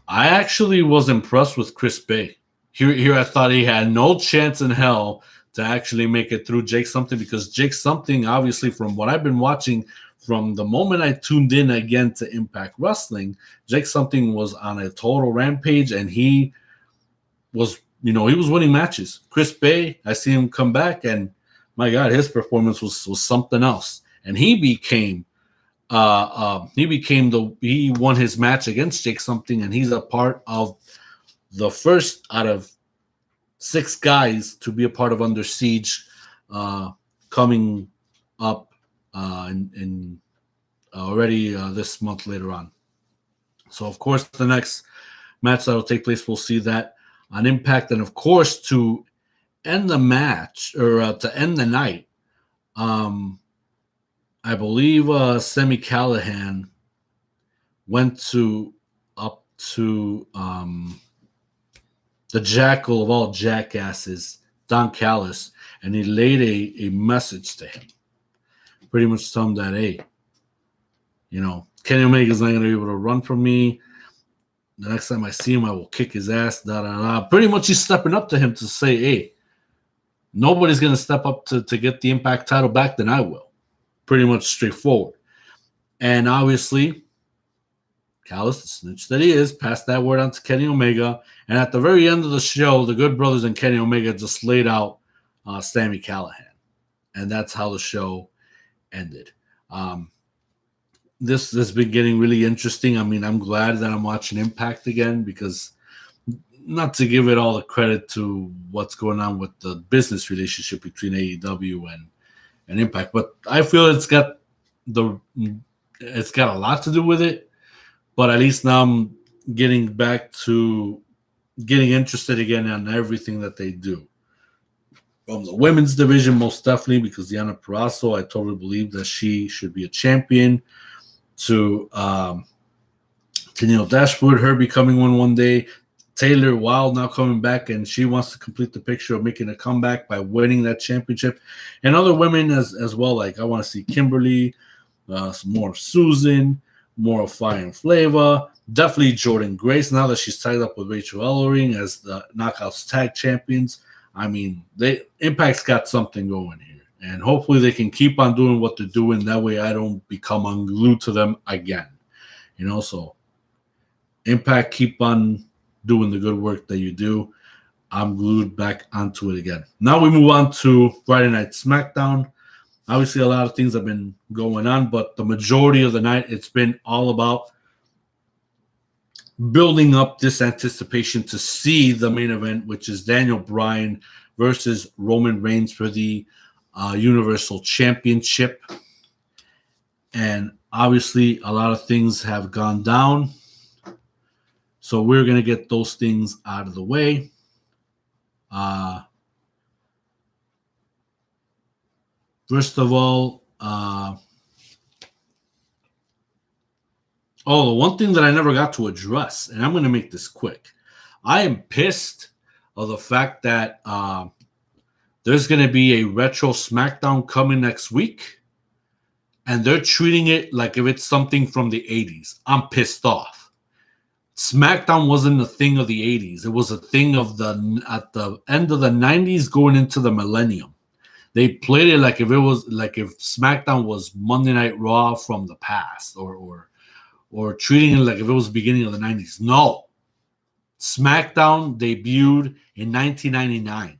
actually was impressed with Chris Bay. Here I thought he had no chance in hell to actually make it through Jake something, because Jake something, obviously, from what I've been watching, from the moment I tuned in again to Impact Wrestling, Jake something was on a total rampage, and he was winning matches. Chris Bay, I see him come back, and my God, his performance was something else. And he won his match against Jake something, and he's a part of the first out of 6 guys to be a part of Under Siege, coming up in already this month later on. So, of course, the next match that will take place, we'll see that on Impact. And, of course, to end the match, or to end the night, I believe Sami Callihan went up to the jackal of all jackasses, Don Callis, and he laid a message to him. Pretty much told him that, hey, Kenny Omega's not going to be able to run from me. The next time I see him, I will kick his ass, Pretty much he's stepping up to him to say, hey, nobody's going to step up to get the Impact title back than I will. Pretty much straightforward. And obviously, Callis, the snitch that he is, passed that word on to Kenny Omega. And at the very end of the show, the Good Brothers and Kenny Omega just laid out Sami Callihan. And that's how the show ended. This has been getting really interesting. I mean, I'm glad that I'm watching Impact again, because not to give it all the credit to what's going on with the business relationship between AEW and Impact, but I feel it's got a lot to do with it. But at least now I'm getting back to getting interested again in everything that they do. From the women's division, most definitely, because Deonna Purrazzo, I totally believe that she should be a champion. To Neil Dashwood, her becoming one day. Taylor Wilde now coming back, and she wants to complete the picture of making a comeback by winning that championship. And other women as well. Like, I want to see Kimberly, some more of Susan, more of Fire and Flavor. Definitely Jordan Grace, now that she's tied up with Rachel Ellering as the Knockouts Tag Champions. I mean, Impact's got something going here. And hopefully they can keep on doing what they're doing. That way I don't become unglued to them again. So Impact, keep on doing the good work that you do. I'm glued back onto it again. Now we move on to Friday Night SmackDown. Obviously, a lot of things have been going on, but the majority of the night, it's been all about building up this anticipation to see the main event, which is Daniel Bryan versus Roman Reigns for the Universal Championship. And obviously, a lot of things have gone down. So we're going to get those things out of the way. First of all, the one thing that I never got to address, and I'm going to make this quick. I am pissed of the fact that there's going to be a retro SmackDown coming next week, and they're treating it like if it's something from the 80s. I'm pissed off. SmackDown wasn't a thing of the 80s. It was a thing of at the end of the 90s going into the millennium. They played it like if SmackDown was Monday Night Raw from the past, or treating it like if it was the beginning of the 90s. No. SmackDown debuted in 1999.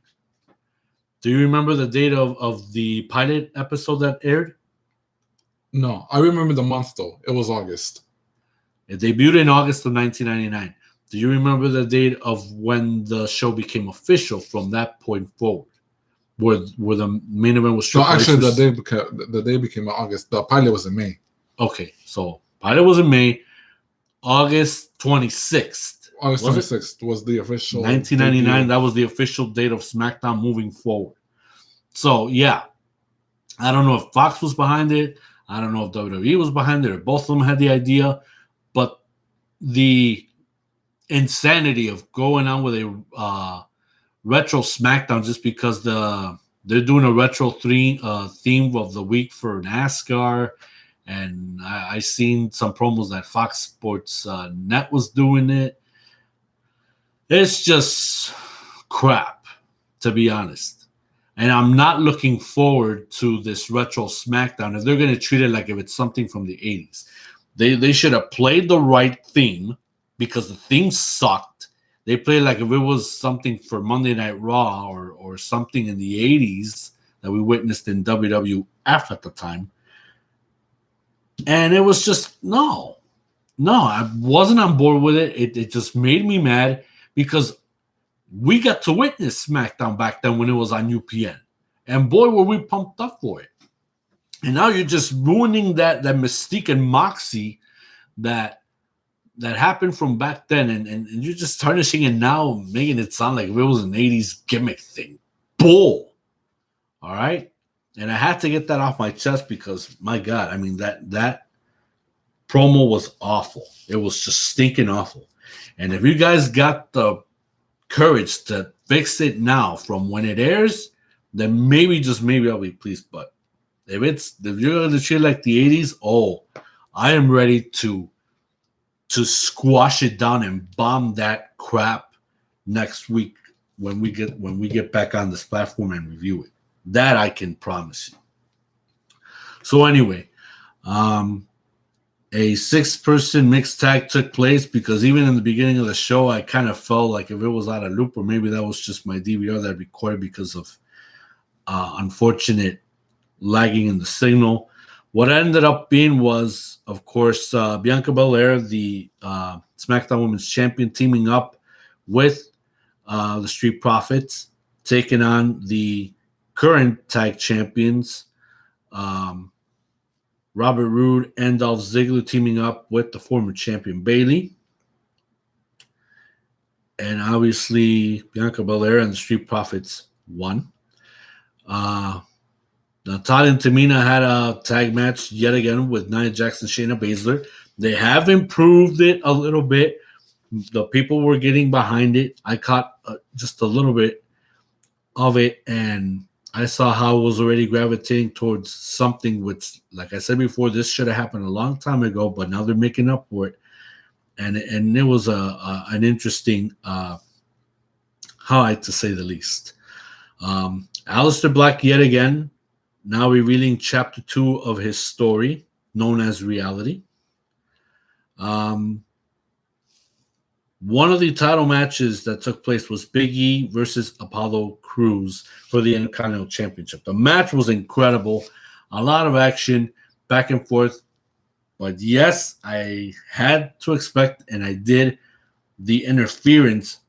Do you remember the date of the pilot episode that aired? No, I remember the month though. It was August. It debuted in August of 1999. Do you remember the date of when the show became official from that point forward? Where the main event was Triple H? Actually, the day became August. The pilot was in May. Okay, so pilot was in May. August 26th. August 26th was the official 1999. debut. That was the official date of SmackDown moving forward. So, yeah. I don't know if Fox was behind it. I don't know if WWE was behind it, or both of them had the idea. But the insanity of going on with a retro SmackDown just because they're doing a retro theme of the week for NASCAR. And I seen some promos that Fox Sports Net was doing it. It's just crap, to be honest. And I'm not looking forward to this retro SmackDown. If they're going to treat it like if it's something from the 80s. They should have played the right theme because the theme sucked. They played like if it was something for Monday Night Raw or something in the 80s that we witnessed in WWF at the time. And it was just, no, I wasn't on board with it. It just made me mad because we got to witness SmackDown back then when it was on UPN. And boy, were we pumped up for it. And now you're just ruining that mystique and moxie that happened from back then. And you're just tarnishing it now, making it sound like if it was an 80s gimmick thing. Bull. All right? And I had to get that off my chest because, my God, I mean, that promo was awful. It was just stinking awful. And if you guys got the courage to fix it now from when it airs, then maybe I'll be pleased. But if you're going to treat it like the 80s, I am ready to squash it down and bomb that crap next week when we get back on this platform and review it. That I can promise you. So anyway, a 6-person mixed tag took place because even in the beginning of the show, I kind of felt like if it was out of loop, or maybe that was just my DVR that recorded because of unfortunate lagging in the signal. What ended up being was, of course, Bianca Belair, the SmackDown Women's Champion, teaming up with the Street Profits, taking on the current tag champions, Robert Roode and Dolph Ziggler, teaming up with the former champion Bayley. And obviously, Bianca Belair and the Street Profits won. Natalya and Tamina had a tag match yet again with Nia Jax and Shayna Baszler. They have improved it a little bit. The people were getting behind it. I caught just a little bit of it, and I saw how it was already gravitating towards something which, like I said before, this should have happened a long time ago, but now they're making up for it. And it was an interesting highlight, to say the least. Aleister Black yet again, now revealing chapter 2 of his story, known as Reality. One of the title matches that took place was Big E versus Apollo Crews for the Intercontinental Championship. The match was incredible. A lot of action, back and forth. But yes, I had to expect, and I did, the interference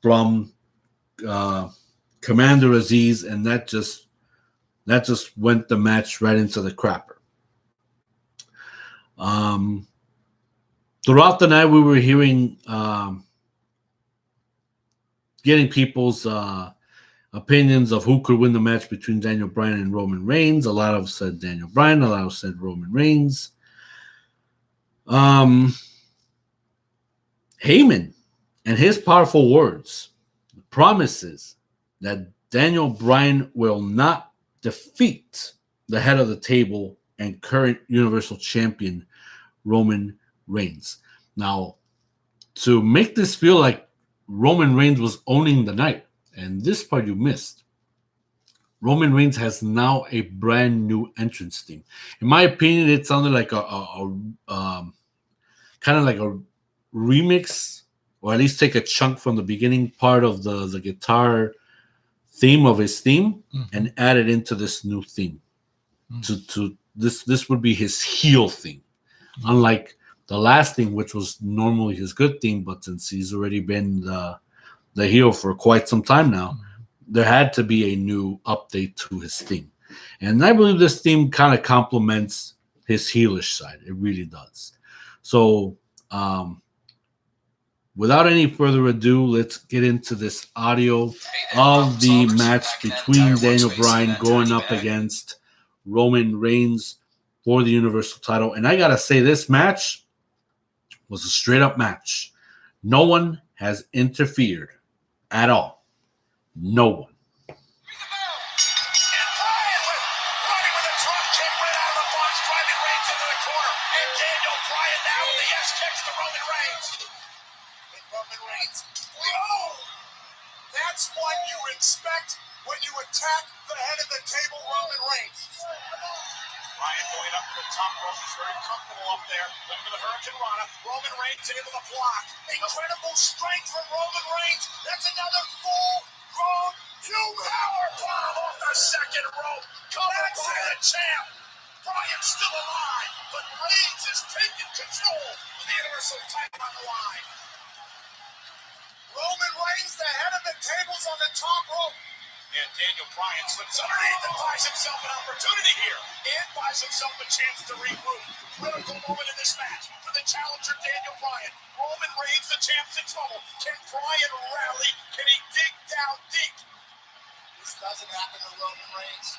from Commander Aziz, and that just went the match right into the crapper. Throughout the night, we were hearing, getting people's opinions of who could win the match between Daniel Bryan and Roman Reigns. A lot of said Daniel Bryan, a lot of said Roman Reigns. Heyman and his powerful words promises that Daniel Bryan will not defeat the head of the table and current Universal Champion Roman Reigns. Now, to make this feel like Roman Reigns was owning the night, and this part you missed, Roman Reigns has now a brand new entrance theme. In my opinion, it sounded like a kind of like a remix, or at least take a chunk from the beginning part of the guitar theme of his theme and add it into this new theme. To this would be his heel theme, unlike the last theme, which was normally his good theme. But since he's already been the heel for quite some time now, there had to be a new update to his theme. And I believe this theme kind of complements his heelish side. It really does. So, without any further ado, let's get into this audio of the match between Daniel Bryan going up against Roman Reigns for the Universal title. And I got to say, this match was a straight-up match. No one has interfered at all. No one. That's what you expect when you attack the head of the table, Roman Reigns. Bryan going up to the top rope. He's very comfortable up there. Looking for the Hurricane Rana. Roman Reigns able to block. Incredible strength from Roman Reigns. That's another full-grown huge power bomb off the second rope. Covered by the champ. Bryan's still alive, but Reigns is taking control of the Universal title on the line. Roman Reigns, the head of the table's on the top rope. And Daniel Bryan slips underneath and buys himself an opportunity here. And buys himself a chance to regroup. Critical moment in this match for the challenger, Daniel Bryan. Roman Reigns, the champ's in trouble. Can Bryan rally? Can he dig down deep? This doesn't happen to Roman Reigns.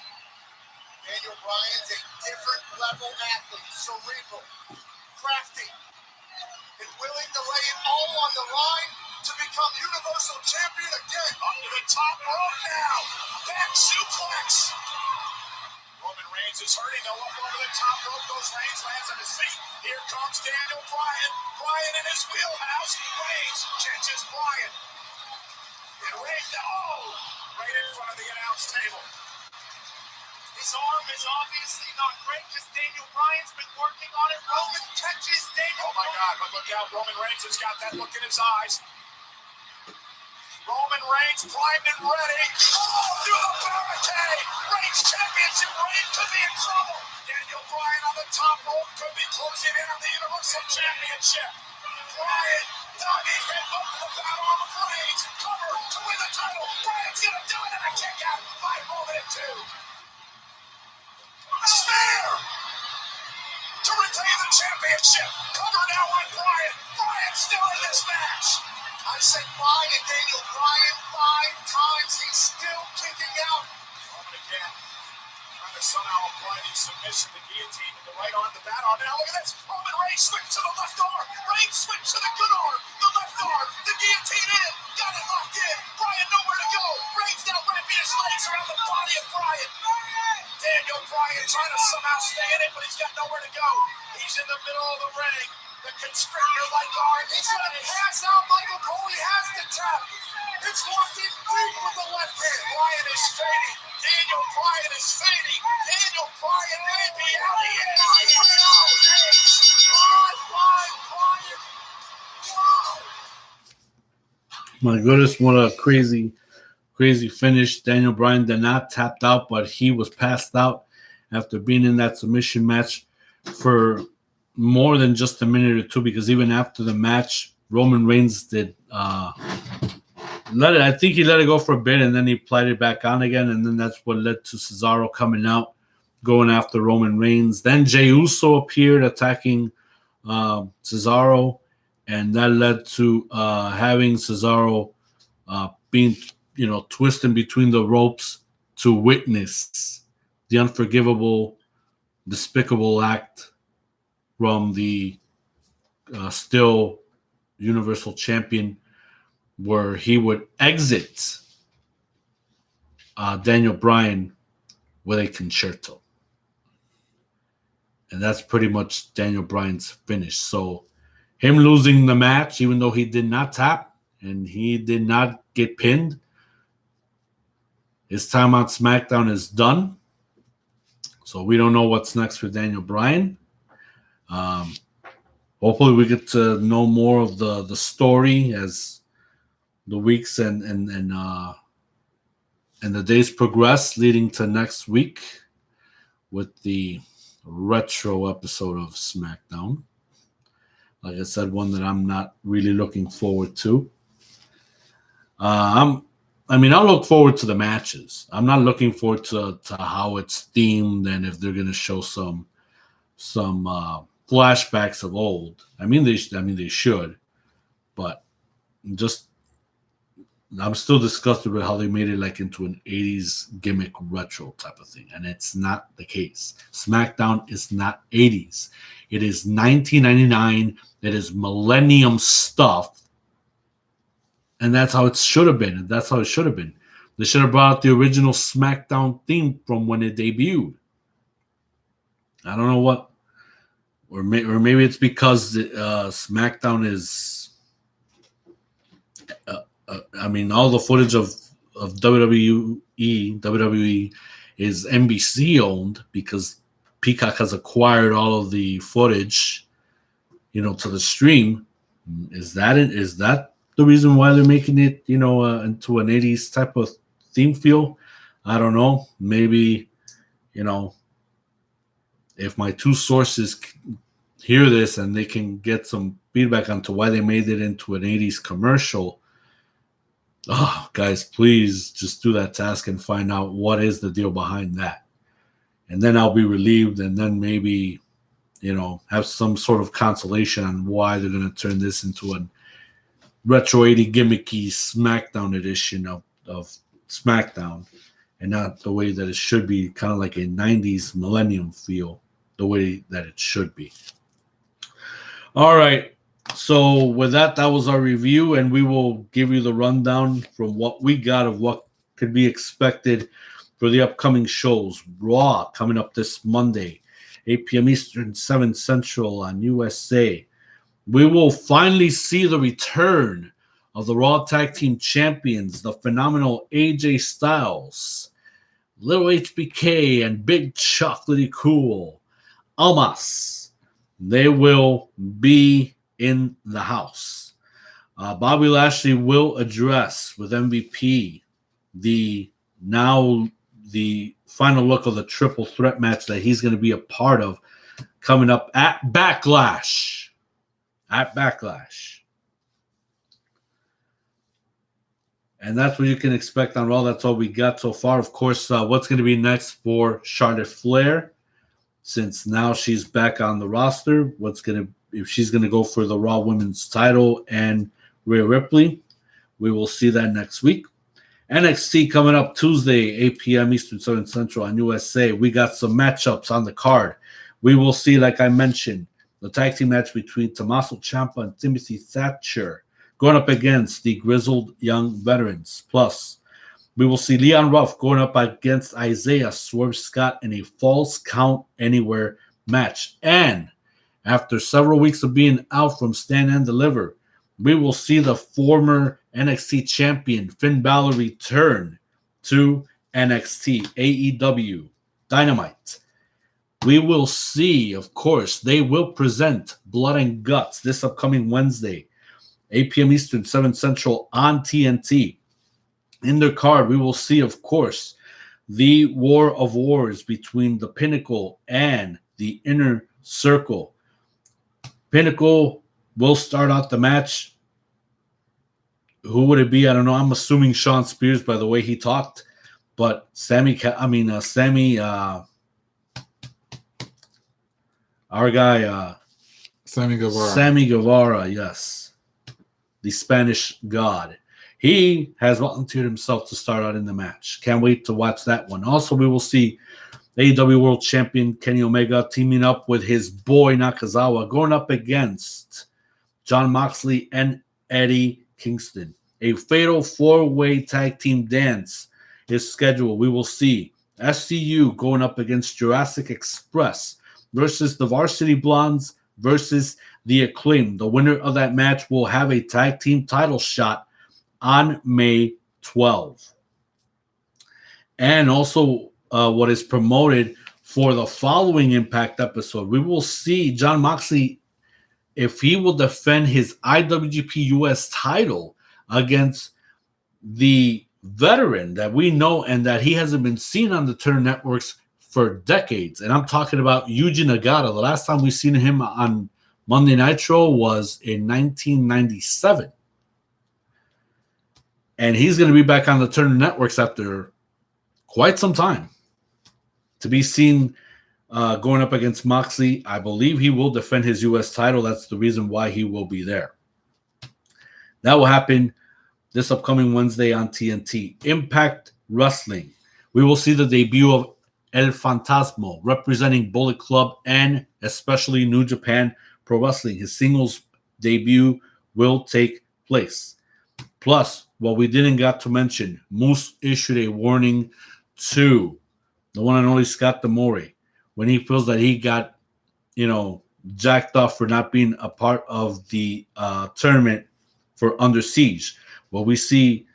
Daniel Bryan's a different level athlete. Cerebral, crafty, and willing to lay it all on the line to become Universal Champion again. Up to the top rope now. Back suplex. Roman Reigns is hurting. They'll up over the top rope. Goes Reigns, lands on his feet. Here comes Daniel Bryan. Bryan in his wheelhouse. Reigns catches Bryan. And Reigns, right in front of the announce table. His arm is obviously not great because Daniel Bryan's been working on it. Roman catches Daniel. Oh my God, but look out. Roman Reigns has got that look in his eyes. Roman Reigns primed and ready. Oh, through the barricade. Reigns championship reign could be in trouble. Daniel Bryan on the top rope could be closing in on the Universal Championship. Bryan diving headbutt to the fat arm of Reigns. Cover to win the title. Bryan's going to do it and a kick out by Roman at 2. Spear to retain the championship. Cover now on Bryan. Bryan still in this match. I said bye to Daniel Bryan 5 times. He's still kicking out. Roman again. Trying to somehow apply the submission, the guillotine, with the right arm, the bad arm. Now look at this. Roman Reigns switch to the left arm. Reigns switch to the good arm. The left arm. The guillotine in. Got it locked in. Bryan nowhere to go. Reigns now wrapping his legs around the body of Bryan. Daniel Bryan trying to somehow stay in it, but he's got nowhere to go. He's in the middle of the ring. The constrictor-like arm. He's going to pass out Michael Cole. He has to tap. It's locked in deep with the left hand. Bryan is fading. Daniel Bryan is fading. Daniel Bryan may be out. He is. Bryan. Wow. My goodness, what a crazy finish. Daniel Bryan did not tapped out, but he was passed out after being in that submission match for more than just a minute or two, because even after the match, Roman Reigns did I think he let it go for a bit, and then he applied it back on again, and then that's what led to Cesaro coming out, going after Roman Reigns. Then Jey Uso appeared, attacking Cesaro, and that led to having Cesaro being, twisting between the ropes to witness the unforgivable, despicable act from the still Universal Champion, where he would exit Daniel Bryan with a concerto. And that's pretty much Daniel Bryan's finish. So him losing the match, even though he did not tap and he did not get pinned, his time on SmackDown is done. So we don't know what's next for Daniel Bryan. Hopefully we get to know more of the story as the weeks and the days progress, leading to next week with the retro episode of SmackDown. Like I said, one that I'm not really looking forward to. I'll look forward to the matches. I'm not looking forward to how it's themed and if they're going to show some flashbacks of old. They should, but just I'm still disgusted with how they made it like into an 80s gimmick retro type of thing, and it's not the case. SmackDown is not 80s. It is 1999. It is millennium stuff, and that's how it should have been. That's how it should have been. They should have brought out the original SmackDown theme from when it debuted. I don't know what, or maybe it's because SmackDown is. All the footage of WWE is NBC owned because Peacock has acquired all of the footage, to the stream. Is that the reason why they're making it, into an 80s type of theme feel? I don't know. Maybe, if my two sources hear this and they can get some feedback onto why they made it into an 80s commercial. Oh, guys, please just do that task and find out what is the deal behind that. And then I'll be relieved, and then maybe, have some sort of consolation on why they're going to turn this into a retro 80 gimmicky SmackDown edition of SmackDown, and not the way that it should be, kind of like a 90s millennium feel, the way that it should be. All right. So with that was our review, and we will give you the rundown from what we got of what could be expected for the upcoming shows. Raw coming up this Monday, 8 p.m. Eastern, 7 Central on USA. We will finally see the return of the Raw Tag Team Champions, the phenomenal AJ Styles, Little HBK, and Big Chocolatey Cool, Almas. They will be in the house. Bobby Lashley will address with MVP the final look of the triple threat match that he's going to be a part of coming up at Backlash. And that's what you can expect on Raw. That's all we got so far. Of course, what's going to be next for Charlotte Flair, since now she's back on the roster? If she's going to go for the Raw Women's title and Rhea Ripley, we will see that next week. NXT coming up Tuesday, 8 p.m. Eastern, 7 Central on USA. We got some matchups on the card. We will see, like I mentioned, the tag team match between Tommaso Ciampa and Timothy Thatcher going up against the grizzled young veterans. Plus, we will see Leon Ruff going up against Isaiah Swerve Scott in a Falls Count Anywhere match. And after several weeks of being out from Stand and Deliver, we will see the former NXT champion Finn Balor return to NXT AEW Dynamite. We will see, of course, they will present Blood and Guts this upcoming Wednesday 8 p.m. Eastern, 7 Central on TNT. In the card, we will see, of course, the War of Wars between the Pinnacle and the Inner Circle. Pinnacle will start out the match. Who would it be? I don't know. I'm assuming Shawn Spears by the way he talked. But Sammy, our guy, Sammy Guevara. Sammy Guevara, yes. The Spanish God. He has volunteered himself to start out in the match. Can't wait to watch that one. Also, we will see AEW World Champion Kenny Omega teaming up with his boy Nakazawa, going up against Jon Moxley and Eddie Kingston. A fatal four-way tag team dance is scheduled. We will see SCU going up against Jurassic Express versus the Varsity Blondes versus the Acclaim. The winner of that match will have a tag team title shot on May 12th. And also what is promoted for the following Impact episode, we will see Jon Moxley if he will defend his IWGP US title against the veteran that we know and that he hasn't been seen on the Turner Networks for decades. And I'm talking about Yuji Nagata. The last time we seen him on Monday Nitro was in 1997. And he's going to be back on the Turner Networks after quite some time. To be seen going up against Moxley, I believe he will defend his U.S. title. That's the reason why he will be there. That will happen this upcoming Wednesday on TNT. Impact Wrestling. We will see the debut of El Fantasma representing Bullet Club and especially New Japan Pro Wrestling. His singles debut will take place. Plus, what we didn't get to mention, Moose issued a warning to the one and only Scott D'Amore when he feels that he got, jacked off for not being a part of the tournament for Under Siege. Well, we see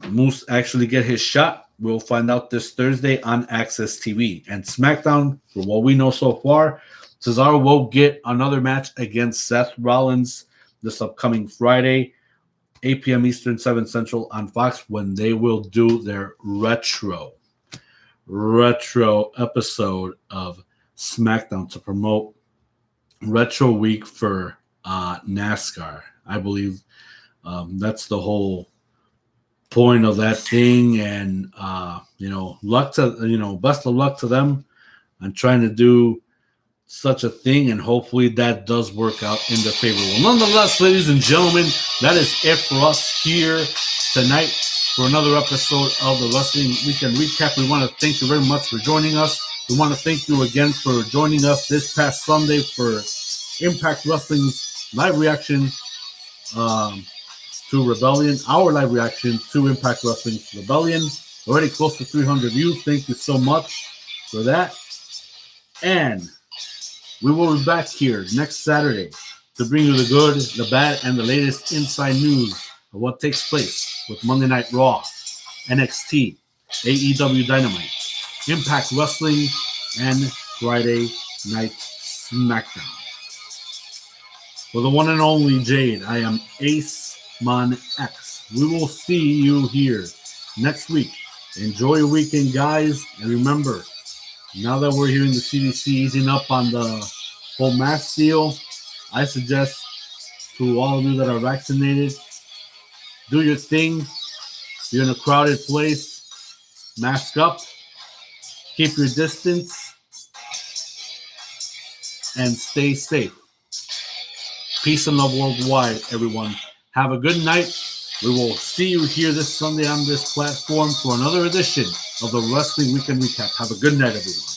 Moose actually get his shot. We'll find out this Thursday on Access TV. And SmackDown, for what we know so far, Cesaro will get another match against Seth Rollins this upcoming Friday, 8 p.m. Eastern, 7 Central on Fox, when they will do their retro episode of SmackDown to promote Retro Week for NASCAR. I believe that's the whole point of that thing. And best of luck to them on trying to do such a thing, and hopefully that does work out in their favor. Well, nonetheless, ladies and gentlemen, that is it for us here tonight for another episode of the Wrestling Weekend Recap. We want to thank you very much for joining us. We want to thank you again for joining us this past Sunday for Impact Wrestling's live reaction to Rebellion, our live reaction to Impact Wrestling's Rebellion. Already close to 300 views. Thank you so much for that. And we will be back here next Saturday to bring you the good, the bad, and the latest inside news of what takes place with Monday Night Raw, NXT, AEW Dynamite, Impact Wrestling, and Friday Night SmackDown. For the one and only Jade, I am Ace Mon X. We will see you here next week. Enjoy your weekend, guys, and remember, now that we're hearing the CDC easing up on the whole mask deal, I suggest to all of you that are vaccinated, do your thing. If you're in a crowded place, mask up, keep your distance, and stay safe. Peace and love worldwide, everyone. Have a good night. We will see you here this Sunday on this platform for another edition of the Wrestling Weekend Recap. Have a good night, everyone.